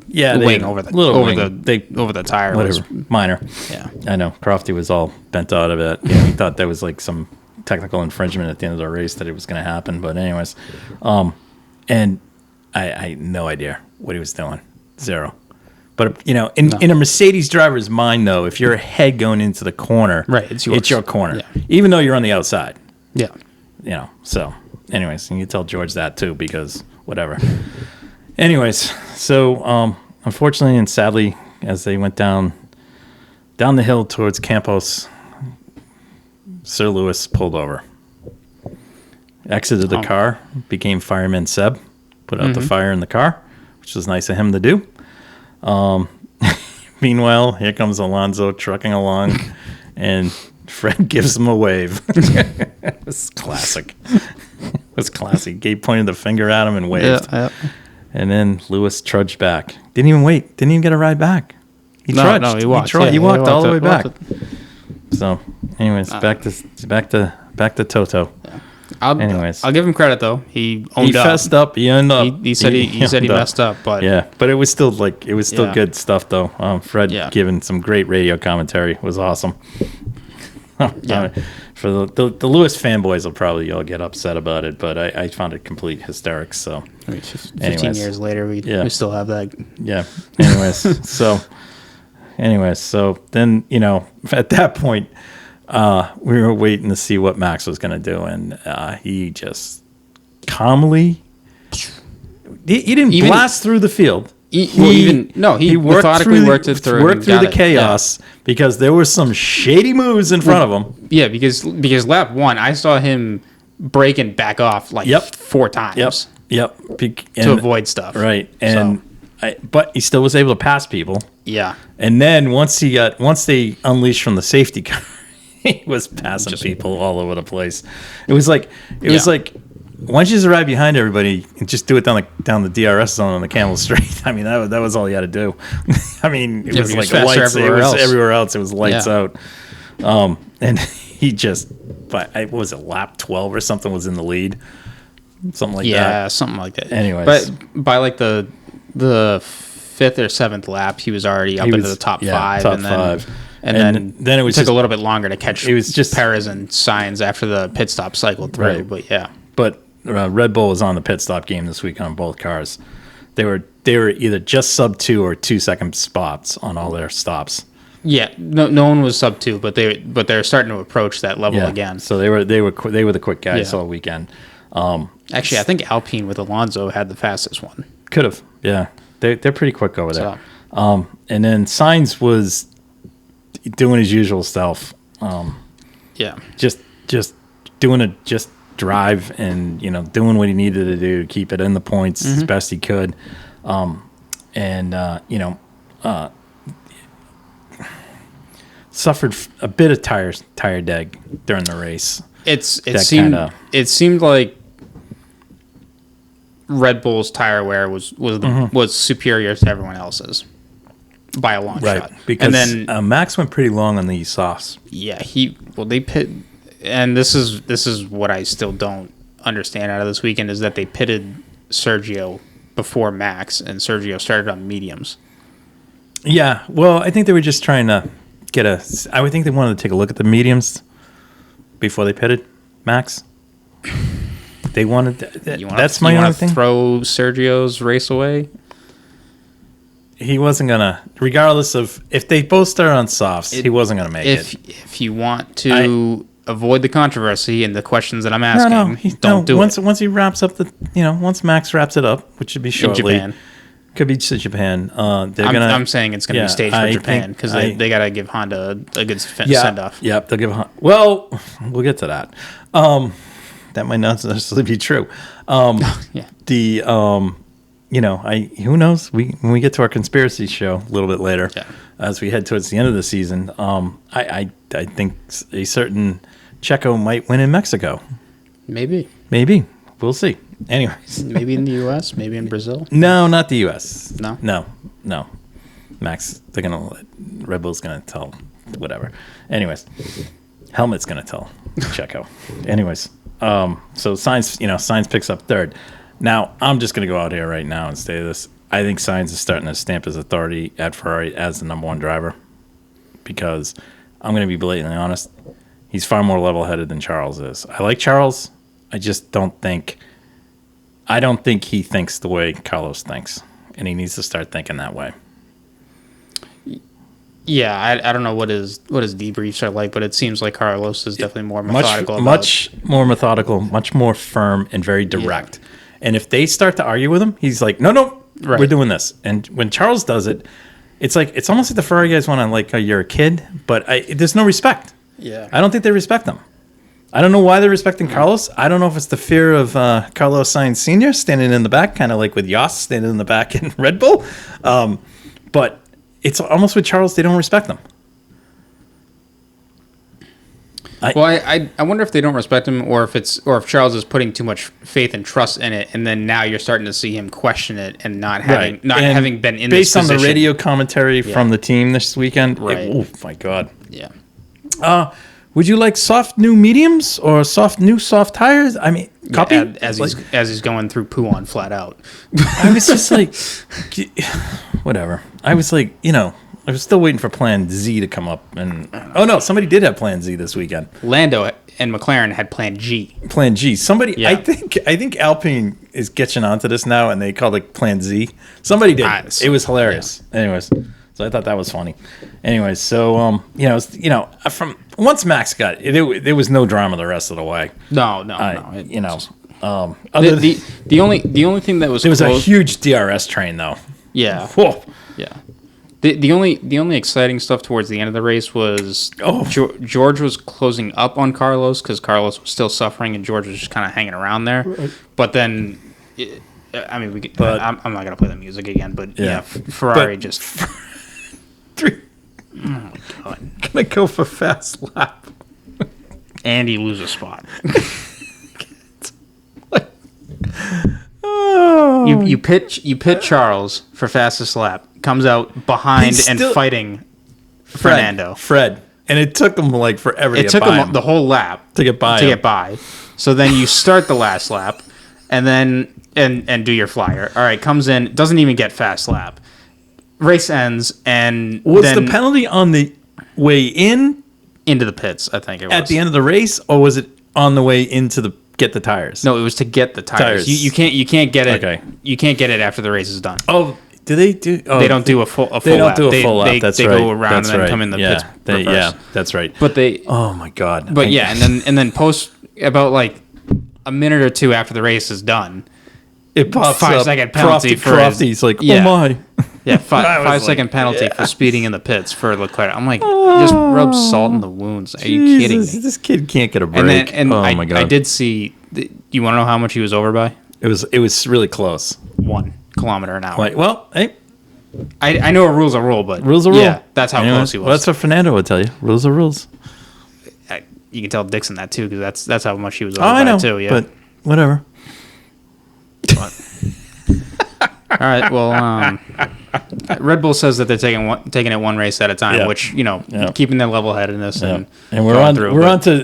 wing over the tire was minor. Yeah, I know. Crofty was all bent out of it. He thought there was like some technical infringement at the end of the race that it was going to happen. But anyways, and I had no idea what he was doing. Zero. But, in a Mercedes driver's mind, though, if you're ahead going into the corner, right, it's yours. It's your corner, even though you're on the outside. Yeah. So, anyways, and you tell George that, too, because whatever. Anyways, so, unfortunately and sadly, as they went down the hill towards Campos, Sir Lewis pulled over. Exited the car, became Fireman Seb. Put out the fire in the car, which was nice of him to do. Meanwhile, here comes Alonso trucking along, and Fred gives him a wave. It was classic. It was classic. Gabe pointed the finger at him and waved. Yeah. And then Lewis trudged back. Didn't even wait. Didn't even get a ride back. He trudged. No, he walked. He walked all the way back. So, anyways, back to Toto. Yeah. I'll give him credit though. He fessed up. He owned up. He said he messed up, but but it was still good stuff though. Fred giving some great radio commentary was awesome. For the Lewis fanboys will probably all get upset about it, but I found it complete hysterics. So 15 years later, we still have that. Yeah. Anyways, so then at that point. We were waiting to see what Max was going to do, and he just calmly. He didn't blast through the field. He methodically worked through the chaos because there were some shady moves in front of him. Yeah, because lap 1, I saw him brake and back off like 4 times. Yep. To avoid stuff. Right. And but he still was able to pass people. Yeah. And then once they unleashed from the safety car, he was passing people all over the place. It was like once you just ride behind everybody and just do it down the DRS zone on the Camel Straight. I mean, that was all you had to do. I mean, it was like lights. Everywhere else. It was lights out. And he just, what was it, lap 12 or something was in the lead, something like that. Yeah, something like that. Anyways, but by like the 5th or 7th lap, he was already up into the top 5. Top 5. And then it was took a little bit longer to catch. It was just Perez and Sainz after the pit stop cycled through. Right. But yeah. But Red Bull was on the pit stop game this week on both cars. They were either just sub 2 or 2-second spots on all their stops. Yeah, no one was sub 2, but they're starting to approach that level again. So they were the quick guys all weekend. Actually, I think Alpine with Alonso had the fastest one. Could have, yeah. They're pretty quick over there. And then Sainz was doing his usual stuff. Just doing just drive and doing what he needed to do to keep it in the points as best he could. Suffered a bit of tire deg during the race. It seemed like Red Bull's tire wear was superior to everyone else's by a long shot. Because Max went pretty long on the softs. Yeah, they pit, and this is what I still don't understand out of this weekend is that they pitted Sergio before Max, and Sergio started on mediums. Yeah, well, I think they were just trying to I would think they wanted to take a look at the mediums before they pitted Max. They wanted. That's my only thing. Throw Sergio's race away. He wasn't gonna, regardless of if they both start on softs. He wasn't gonna make it. If you want to avoid the controversy and the questions that I'm asking, don't do it. Once he wraps up once Max wraps it up, which should be shortly. In Japan. Could be to Japan. I'm saying it's going to be staged for Japan because they got to give Honda a good send off. Yep, they'll give Honda. Well, we'll get to that. That might not necessarily be true. Who knows? When we get to our conspiracy show a little bit later, as we head towards the end of the season, I think a certain Checo might win in Mexico. Maybe. We'll see. Anyways. Maybe in the U.S., maybe in Brazil? No, not the U.S. No? No. Max, Red Bull's going to tell whatever. Anyways, Helmut's going to tell Checo. Anyways, so Sainz picks up third. Now, I'm just going to go out here right now and say this. I think Sainz is starting to stamp his authority at Ferrari as the number one driver because I'm going to be blatantly honest. He's far more level-headed than Charles is. I like Charles. I just don't think he thinks the way Carlos thinks, and he needs to start thinking that way. Yeah, I don't know what his debriefs are like, but it seems like Carlos is definitely more methodical. Much more methodical, much more firm, and very direct. Yeah. And if they start to argue with him, he's like, no, we're doing this. And when Charles does it, it's almost like the Ferrari guys want to like, you're a kid, but there's no respect. Yeah, I don't think they respect him. I don't know why they're respecting Carlos. I don't know if it's the fear of Carlos Sainz Sr. standing in the back, kind of like with Yas standing in the back in Red Bull. But it's almost with Charles, they don't respect him. I wonder if they don't respect him, or if Charles is putting too much faith and trust in it, and then now you're starting to see him question it and not having been in this position. Based on the radio commentary from the team this weekend, oh my God. Yeah. Would you like soft new mediums or soft tires? I mean, copy as he's going through poo on flat out. I was just like, whatever. I was like, I was still waiting for Plan Z to come up, and somebody did have Plan Z this weekend. Lando and McLaren had Plan G. Plan G. Somebody, I think Alpine is getting onto this now, and they call it Plan Z. Somebody did. It was hilarious. Yeah. Anyways. So I thought that was funny. Anyways, so from once Max got it, there was no drama the rest of the way. No. The only thing that was there was a huge DRS train though. Yeah. Whoa. Yeah. The only exciting stuff towards the end of the race was George was closing up on Carlos because Carlos was still suffering and George was just kind of hanging around there. Right. But then, I'm not gonna play the music again. But Ferrari just three. Oh my God! Gonna go for fast lap. And he loses a spot. You pit Charles for fastest lap. Comes out behind fighting Fernando. Fred. And it took him forever to get by. It took him the whole lap to get by. So then you start the last lap and then and do your flyer. All right, comes in, doesn't even get fast lap. Race ends and was the penalty on the way into the pits, I think it was. At the end of the race, or was it on the way into the get the tires? No, it was to get the tires. You can't get it. Okay. You can't get it after the race is done. Oh, do they do? Oh, they don't do a full lap. They don't do a full lap. That's right. They go around and then come in the pits. That's right. But they. Oh my God. But and then post about a minute or two after the race is done, it pops 5 up. second penalty for Crofty's oh my. Yeah, 5 second penalty for speeding in the pits for Leclerc. I'm like, just rub salt in the wounds. Are you kidding me? This kid can't get a break. My God. I did see. You want to know how much he was over by? It was really close. 1 kilometer an hour. Well, hey. I know a rule's a rule, but rules are rule. Yeah, that's how close he was. Well, that's what Fernando would tell you. Rules are rules. You can tell Dixon that too, because that's how much he was over by too. Yeah, but whatever. All right. Well, Red Bull says that they're taking it one race at a time, which keeping their level headedness and we're on to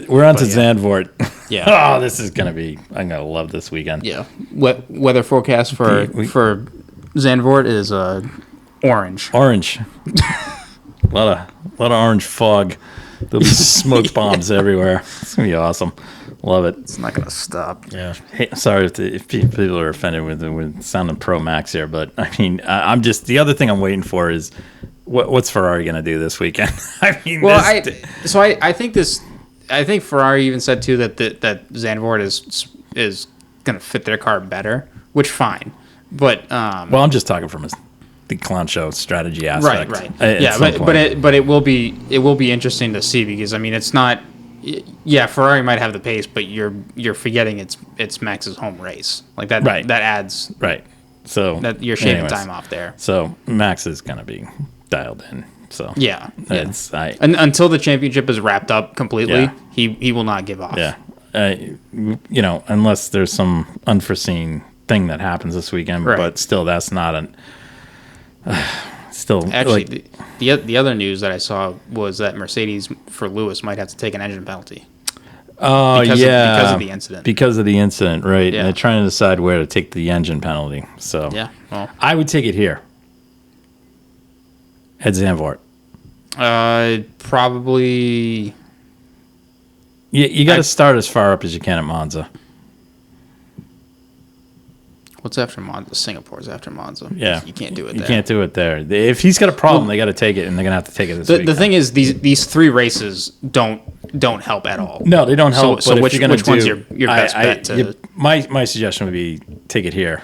Zandvoort. Yeah. Oh, this is gonna be. I'm gonna love this weekend. Yeah. Weather forecast for Zandvoort is orange. Orange. a lot of orange fog. There'll be smoke bombs everywhere. It's gonna be awesome. Love it. It's not gonna stop. Yeah. Hey, sorry if people are offended with sounding pro Max here, but I mean, I'm just the other thing I'm waiting for is what's Ferrari gonna do this weekend? I mean, I think Ferrari even said too that Zandvoort is gonna fit their car better, which fine, but I'm just talking from the clown show strategy aspect. Right. But it will be interesting to see because I mean it's not. Yeah, Ferrari might have the pace, but you're forgetting it's Max's home race. Like that. Right. That adds. Right. So that you're shaving time off there. So Max is gonna be dialed in. So yeah. Until the championship is wrapped up completely, he will not give off. Yeah. Unless there's some unforeseen thing that happens this weekend, but still, that's not an. Actually, the other news that I saw was that Mercedes for Lewis might have to take an engine penalty. Oh, because of the incident. Because of the incident, right? Yeah. And they're trying to decide where to take the engine penalty. So yeah, well, I would take it here at Zandvoort. Probably. You got to start as far up as you can at Monza. What's after Monza? Singapore's after Monza. Yeah. You can't do it there. You can't do it there. If he's got a problem, they got to take it, and they're going to have to take it this week. The thing is, these 3 races don't help at all. No, they don't help. So which one's your best bet? My suggestion would be take it here.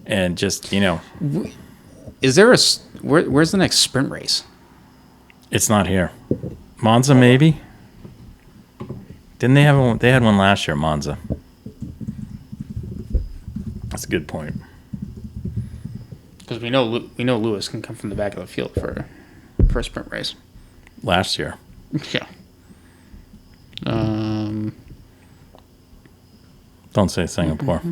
And just, Is there where's the next sprint race? It's not here. Monza, maybe? Didn't they have one? They had one last year, Monza. That's a good point. Because we know Lewis can come from the back of the field for a sprint race. Last year. Yeah. Don't say Singapore.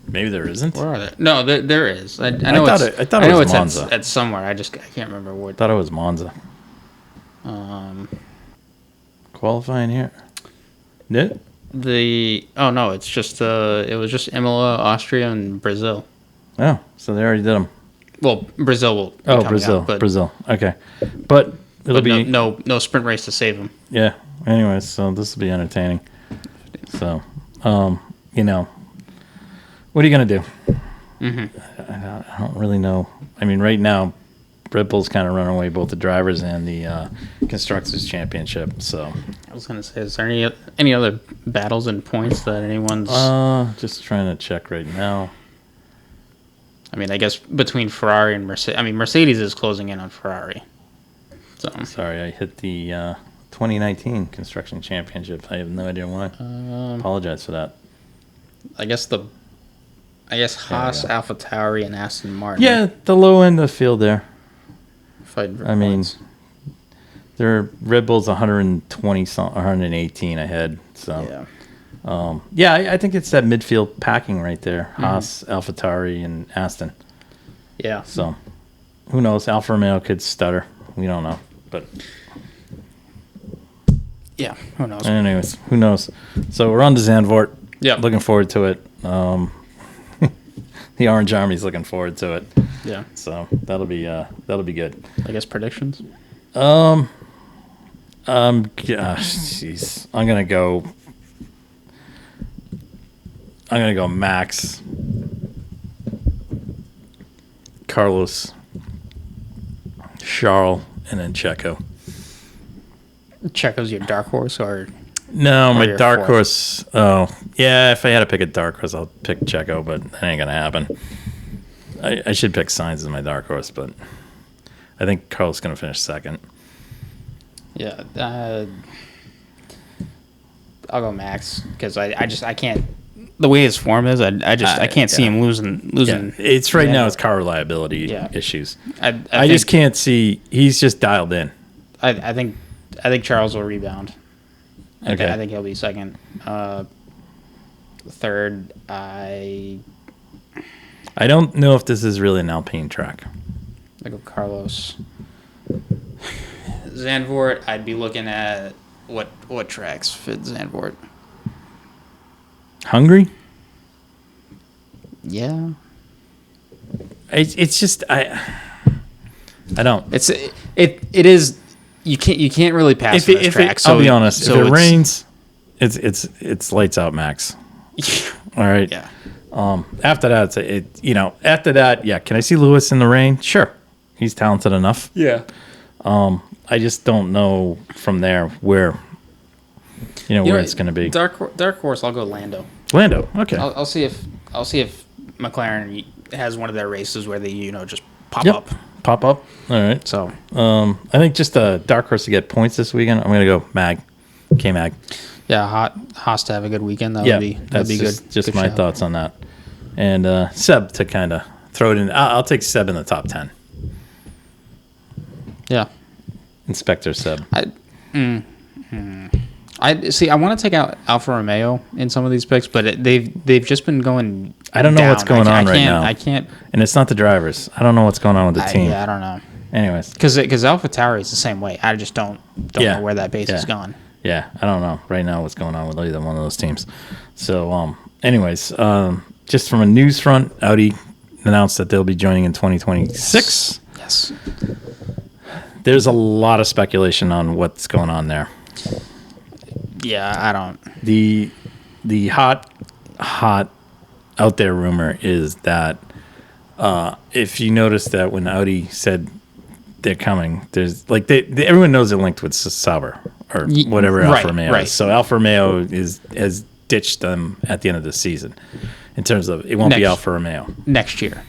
Maybe there isn't. Where are they? No, there is. I thought it was Monza. At somewhere. I can't remember where. I thought it was Monza. Qualifying here. Yeah. No, it's just it was just Imola, Austria, and Brazil. Oh, so they already did them. Well, Brazil will. Brazil. Okay, but it'll be no sprint race to save them. Yeah. Anyways, so this will be entertaining. So, what are you gonna do? Mm-hmm. I don't really know. I mean, right now, Red Bull's kind of running away both the drivers and the constructors championship. So I was gonna say, is there any other battles and points that anyone's? Just trying to check right now. I mean, I guess between Ferrari and Mercedes. I mean, Mercedes is closing in on Ferrari. So sorry, I hit the 2019 Construction Championship. I have no idea why. Apologize for that. I guess Haas, AlphaTauri, and Aston Martin. Yeah, the low end of the field there. Fighting for points. Their Red Bull's 120 118 ahead. So I think it's that midfield packing right there. Haas, AlphaTauri, and Aston. Yeah. So who knows? Alfa Romeo could stutter. We don't know, but yeah, who knows? Anyways, who knows? So we're on to Zandvoort. Yeah, looking forward to it. The Orange Army's looking forward to it. Yeah. So that'll be good. I guess predictions. Jeez, I'm gonna go Max, Carlos, Charles, and then Checo. Checo's your dark horse, or no? My dark horse. Oh, yeah. If I had to pick a dark horse, I'll pick Checo, but that ain't gonna happen. I should pick Sainz as my dark horse, but I think Carlos is gonna finish second. Yeah, I'll go Max because I can't. The way his form is, I can't see him losing. Yeah. It's right now. It's car reliability issues. I just can't see. He's just dialed in. I think Charles will rebound. Okay. I think he'll be second. Third, I don't know if this is really an Alpine track. I go Carlos. Zandvoort, I'd be looking at what tracks fit Zandvoort. Hungary? Yeah. It's just I don't. It is. You can't really pass this track. I'll be honest. If it rains, it's lights out, Max. All right. Yeah. After that, After that, yeah. Can I see Lewis in the rain? Sure. He's talented enough. Yeah. I just don't know from there where it's going to be. Dark horse. I'll go Lando. Lando. Okay. I'll see if McLaren has one of their races where they just pop up. Pop up. All right. So I think just a dark horse to get points this weekend. I'm going to go K-Mag. Yeah, Haas to have a good weekend. That'd be good. Just good my shout. thoughts on that. And Seb to kind of throw it in. I'll take Seb in the top 10. Yeah. Inspector Seb. I see. I want to take out Alfa Romeo in some of these picks, but they've just been going. I don't know down. what's going on right now. I can't. And it's not the drivers. I don't know what's going on with the team. Yeah, I don't know. Anyways, because AlphaTauri is the same way. I just don't know where that base is gone. Yeah, I don't know right now what's going on with either one of those teams. So, anyways, just from a news front, Audi announced that they'll be joining in 2026. Yes. There's a lot of speculation on what's going on there. Yeah, I don't. The hot out there rumor is that if you notice that when Audi said they're coming, there's everyone knows they're linked with Sauber or whatever Alfa Romeo is. So Alfa Romeo has ditched them at the end of the season in terms of it won't be Alfa Romeo next year.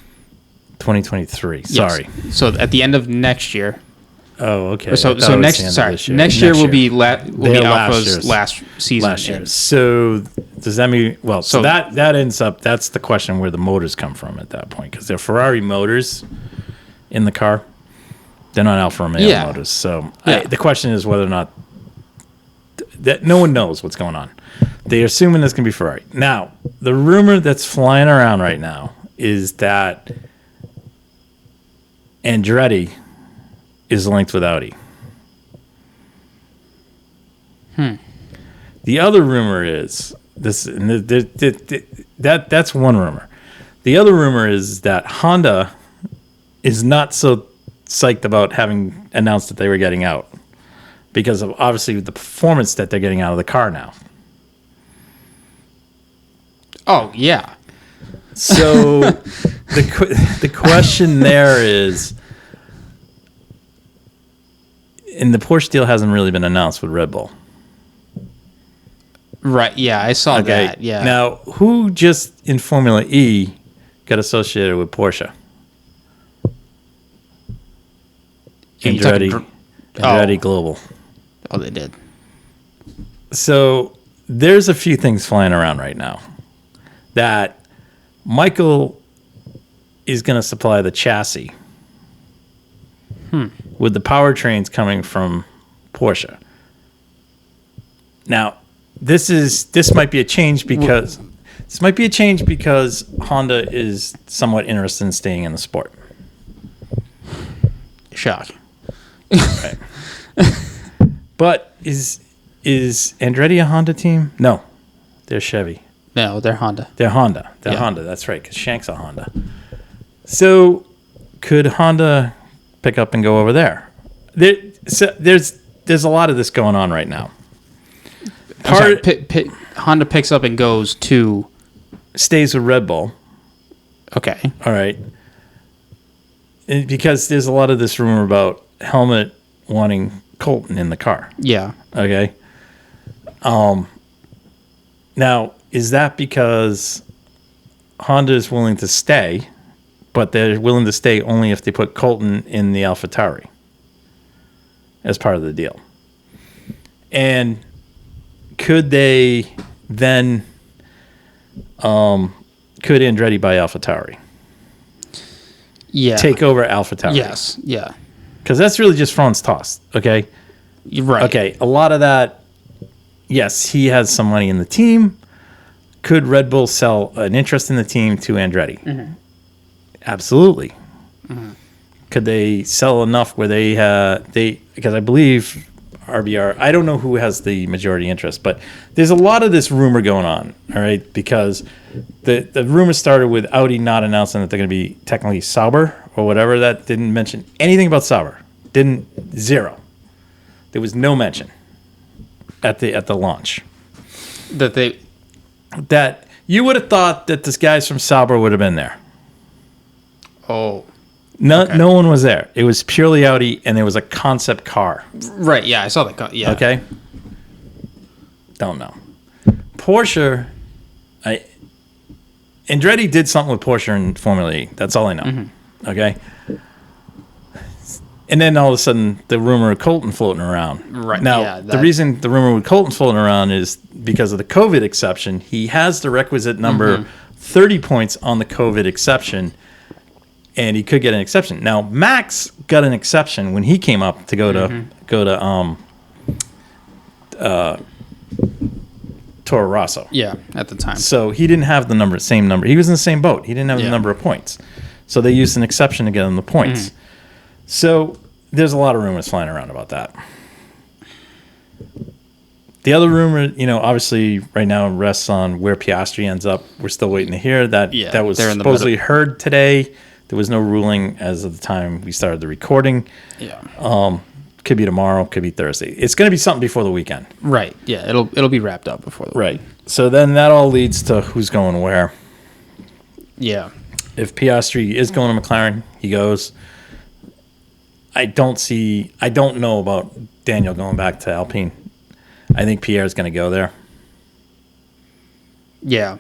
2023. Yes. Sorry. So at the end of next year. Oh, okay. So next year will be Alfa's last season. Last year. So does that mean so that ends up that's the question where the motors come from at that point because they're Ferrari motors in the car. They're not Alfa Romeo motors. So the question is whether or not that no one knows what's going on. They're assuming it's going to be Ferrari. Now, the rumor that's flying around right now is that Andretti is linked with Audi. The other rumor is that's one rumor. The other rumor is that Honda is not so psyched about having announced that they were getting out because of obviously the performance that they're getting out of the car now. Oh yeah. So the question there is. And the Porsche deal hasn't really been announced with Red Bull. Right, yeah, I saw that, yeah. Now, who just in Formula E got associated with Porsche? Andretti Global. Oh, they did. So there's a few things flying around right now that Michael is going to supply the chassis with the powertrains coming from Porsche. Now, this might be a change because Honda is somewhat interested in staying in the sport. Shock. Right. But is Andretti a Honda team? No, they're Chevy. No, they're Honda. They're Honda. Honda. That's right, because Shank's a Honda. So could Honda pick up and go over there? There's a lot of this going on right now. Honda picks up and goes to... Stays with Red Bull. Okay. All right. Because there's a lot of this rumor about Helmut wanting Colton in the car. Yeah. Okay. Now, is that because Honda is willing to stay, but they're willing to stay only if they put Colton in the AlphaTauri as part of the deal? And could they then, could Andretti buy AlphaTauri? Yeah. Take over AlphaTauri? Yes. Yeah. Because that's really just Franz Tost, okay? You're right. Okay, a lot of that, yes, he has some money in the team. Could Red Bull sell an interest in the team to Andretti? Mm-hmm. Absolutely. Mm-hmm. Could they sell enough where because I believe RBR, I don't know who has the majority interest, but there's a lot of this rumor going on, all right? Because the rumor started with Audi not announcing that they're going to be technically Sauber or whatever. That didn't mention anything about Sauber. Zero. There was no mention at the launch. That you would have thought that this guys from Sauber would have been there. Oh. No one was there. It was purely Audi, and there was a concept car. Right, yeah, I saw that. Yeah. Okay? Don't know. Porsche, Andretti did something with Porsche in Formula E. That's all I know. Mm-hmm. Okay? And then all of a sudden, the rumor of Colton floating around. Right. Now, yeah, the reason the rumor with Colton floating around is because of the COVID exception. He has the requisite number, 30 points on the COVID exception, and he could get an exception. Now, Max got an exception when he came up to go to Toro Rosso. Yeah, at the time. So he didn't have the same number. He was in the same boat. He didn't have the number of points. So they used an exception to get him the points. Mm-hmm. So there's a lot of rumors flying around about that. The other rumor, obviously right now rests on where Piastri ends up. We're still waiting to hear that. Yeah, that was supposedly heard today. There was no ruling as of the time we started the recording. Yeah. Could be tomorrow. Could be Thursday. It's going to be something before the weekend. Right. Yeah. It'll be wrapped up before the weekend. Right. So then that all leads to who's going where. Yeah. If Piastri is going to McLaren, he goes. I don't know about Daniel going back to Alpine. I think Pierre's going to go there. Yeah.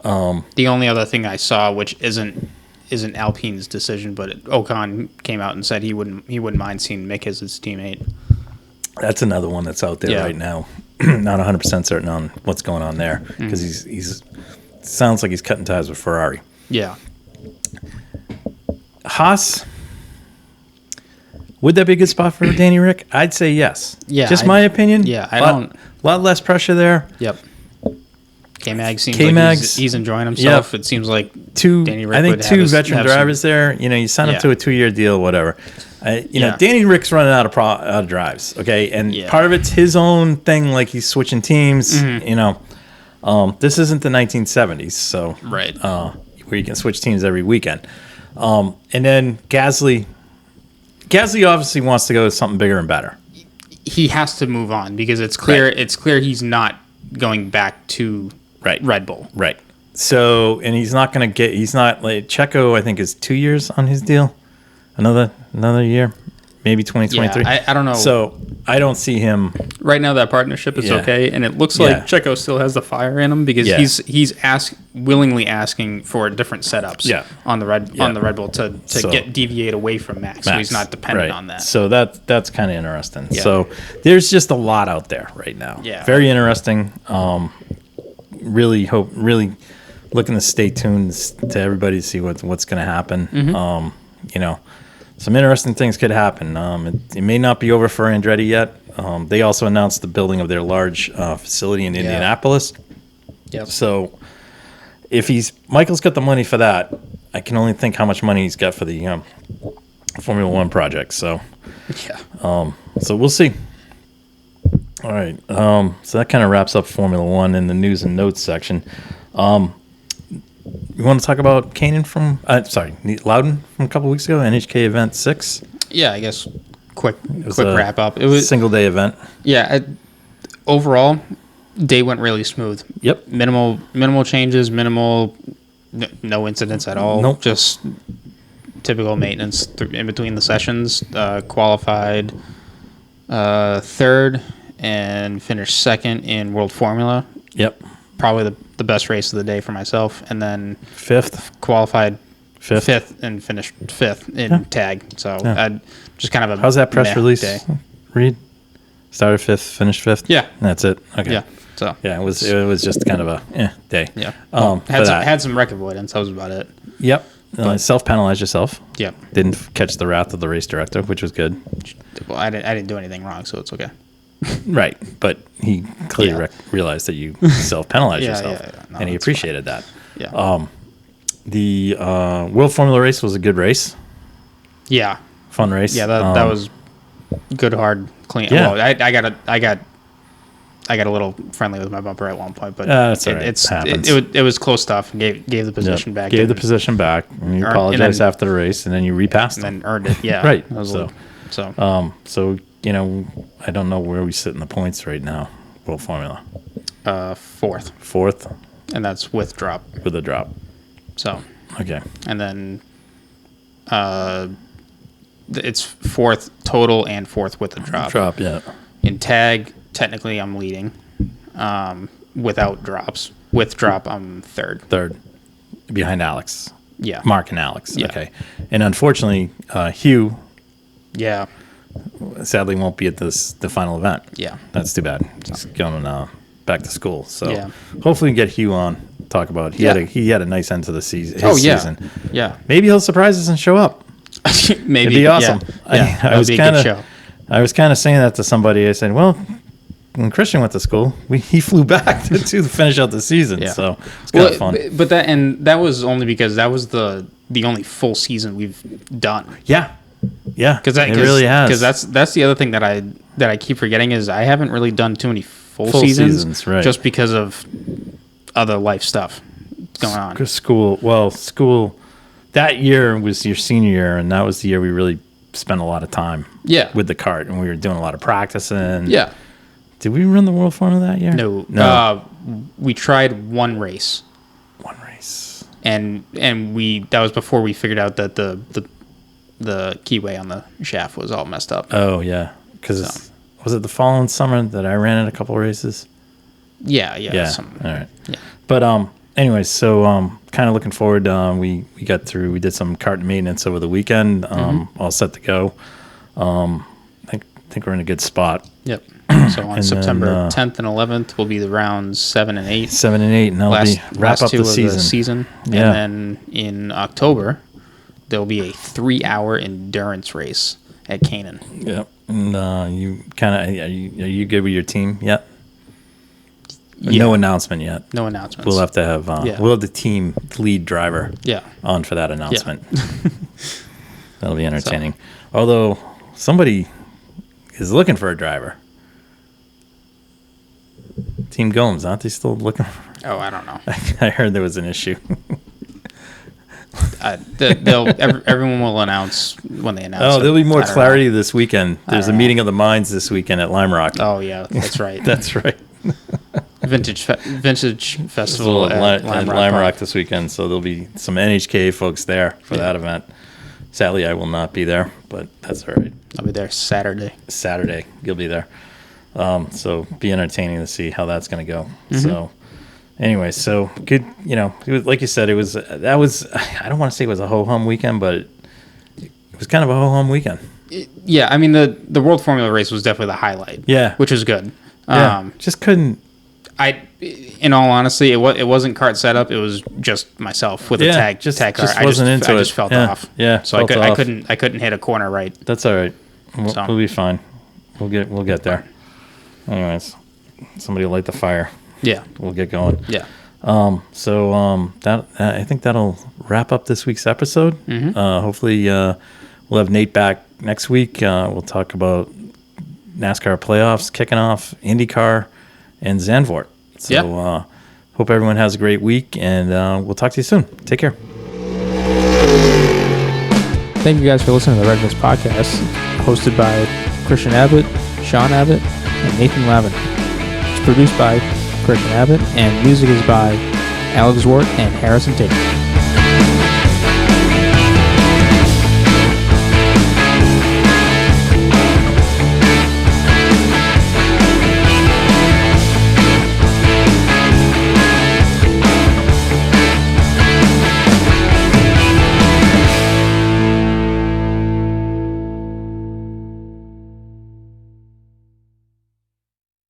The only other thing I saw, which isn't Alpine's decision, but Ocon came out and said he wouldn't mind seeing Mick as his teammate. That's another one that's out there right now. Not 100% certain on what's going on there because he's sounds like he's cutting ties with Ferrari. Yeah. Haas. Would that be a good spot for Danny Rick? I'd say yes. Yeah. Just my opinion. Yeah. A lot less pressure there. Yep. K-Mag seems like he's enjoying himself. Yep. It seems like Danny Rick two veteran drivers there. You sign up to a 2-year deal, whatever. Danny Rick's running out of drives, okay? And part of it's his own thing, like he's switching teams, this isn't the 1970s, so right. Where you can switch teams every weekend. And then Gasly obviously wants to go to something bigger and better. He has to move on because it's clear he's not going back to Red Bull. Right. So, and he's not like Checo, I think, is 2 years on his deal. Another year, maybe 2023. Yeah, I don't know. So I don't see him right now. That partnership is okay, and it looks like Checo still has the fire in him because he's willingly asking for different setups on the Red Bull to deviate away from Max, so he's not dependent on that. So that's kind of interesting. Yeah. So there's just a lot out there right now. Yeah, very interesting. Really looking to stay tuned to everybody to see what's going to happen. Mm-hmm. Some interesting things could happen. It may not be over for Andretti yet. They also announced the building of their large facility in Indianapolis. Yep. So if Michael's got the money for that, I can only think how much money he's got for the Formula One project. So so we'll see. All right. So that kind of wraps up Formula One in the news and notes section. You want to talk about Loudon from a couple weeks ago, NHKA Event 6? Yeah, I guess quick wrap up. It was a single day event. Yeah, overall, day went really smooth. Yep. Minimal changes, no incidents at all. Nope. Just typical maintenance in between the sessions. Qualified third and finished second in World Formula. Yep. Probably the best race of the day for myself, and then qualified fifth and finished fifth in tag. So just kind of a how's that press release day. Read? Started fifth, finished fifth. Yeah, that's it. Okay. Yeah. So it was just kind of a day. Yeah. Had some wreck avoidance. That was about it. Yep. Self-penalized yourself. Yep. Didn't catch the wrath of the race director, which was good. Well, I didn't do anything wrong, so it's okay. Right, but he clearly realized that you self-penalized yourself, No, and he appreciated that. Yeah. The World Formula race was a good race. Yeah. Fun race. Yeah, that was good, hard, clean. Yeah. Well, I got a little friendly with my bumper at one point, but that's all right. It was close stuff. And gave the position back. Gave the position back. And you apologized after the race, and then you repassed them. And then earned it. Yeah. Right. So. I don't know where we sit in the points right now. World Formula. Fourth. And that's with drop. With a drop. So. Okay. And then, it's fourth total and fourth with a drop. Drop, yeah. In tag, technically I'm leading, without drops. With drop, I'm third. Third, behind Alex. Yeah. Mark and Alex. Yeah. Okay. And unfortunately, Hugh. Yeah. Sadly, won't be at the final event. Yeah. That's too bad. He's going back to school. So we hopefully we get Hugh on. Talk about it. He had a nice end to the season. Season. Yeah. Maybe he'll surprise us and show up. Maybe. It'd be awesome. Yeah. I was kind of saying that to somebody. I said, well, when Christian went to school, he flew back to finish out the season. Yeah. So it's kind of fun. But that was only because that was the only full season we've done. Yeah. Yeah. Because it really has. Because that's the other thing that I keep forgetting is I haven't really done too many full seasons, right. Just because of other life stuff going on. School. That year was your senior year, and that was the year we really spent a lot of time. With the kart, and we were doing a lot of practicing. Yeah. Did we run the World Formula that year? No. We tried one race. And that was before we figured out that the keyway on the shaft was all messed up. Oh yeah, because was it the following summer that I ran in a couple of races? Yeah. All right. Yeah. But anyways, so kind of looking forward. We got through. We did some kart maintenance over the weekend. All set to go. I think we're in a good spot. Yep. So on September 10th and 11th will be the rounds 7 and 8. 7 and 8, and that'll wrap up the season. Yeah. And then in October, there'll be a 3-hour endurance race at Canaan. Yep. And you are you good with your team yet? Yeah. No announcement yet. No announcements. We'll have to have we'll have the team lead driver on for that announcement. Yeah. That'll be entertaining. Although somebody is looking for a driver. Team Gomes, aren't they still looking for? Oh, I don't know. I heard there was an issue. Everyone will announce when they announce. There'll be more clarity this weekend. There's a meeting of the minds this weekend at Lime Rock. Oh yeah, that's right. That's right. Vintage Festival at Lime Rock this weekend. So there'll be some NHKA folks there for that event. Sadly, I will not be there, but that's all right. I'll be there Saturday. You'll be there. So be entertaining to see how that's going to go. So anyway, so good. You know, it was, like you said, that was. I don't want to say it was a ho hum weekend, but it was kind of a ho hum weekend. Yeah, I mean the World Formula race was definitely the highlight. Yeah, which was good. Just couldn't. In all honesty, it wasn't kart setup. It was just myself with a tag car. I just felt off. Yeah, so I couldn't hit a corner right. That's all right. We'll be fine. We'll get there. Anyways, somebody light the fire. Yeah, we'll get going. Yeah. That I think that'll wrap up this week's episode. Hopefully, we'll have Nate back next week. We'll talk about NASCAR playoffs kicking off, IndyCar, and Zandvoort. So hope everyone has a great week, and we'll talk to you soon. Take care. Thank you guys for listening to the Red Mist Podcast, hosted by Christian Abbott, Shaun Abbott, and Nathan Lavin. It's produced by Christian Abbott, and music is by Alex Wart and Harrison Tate.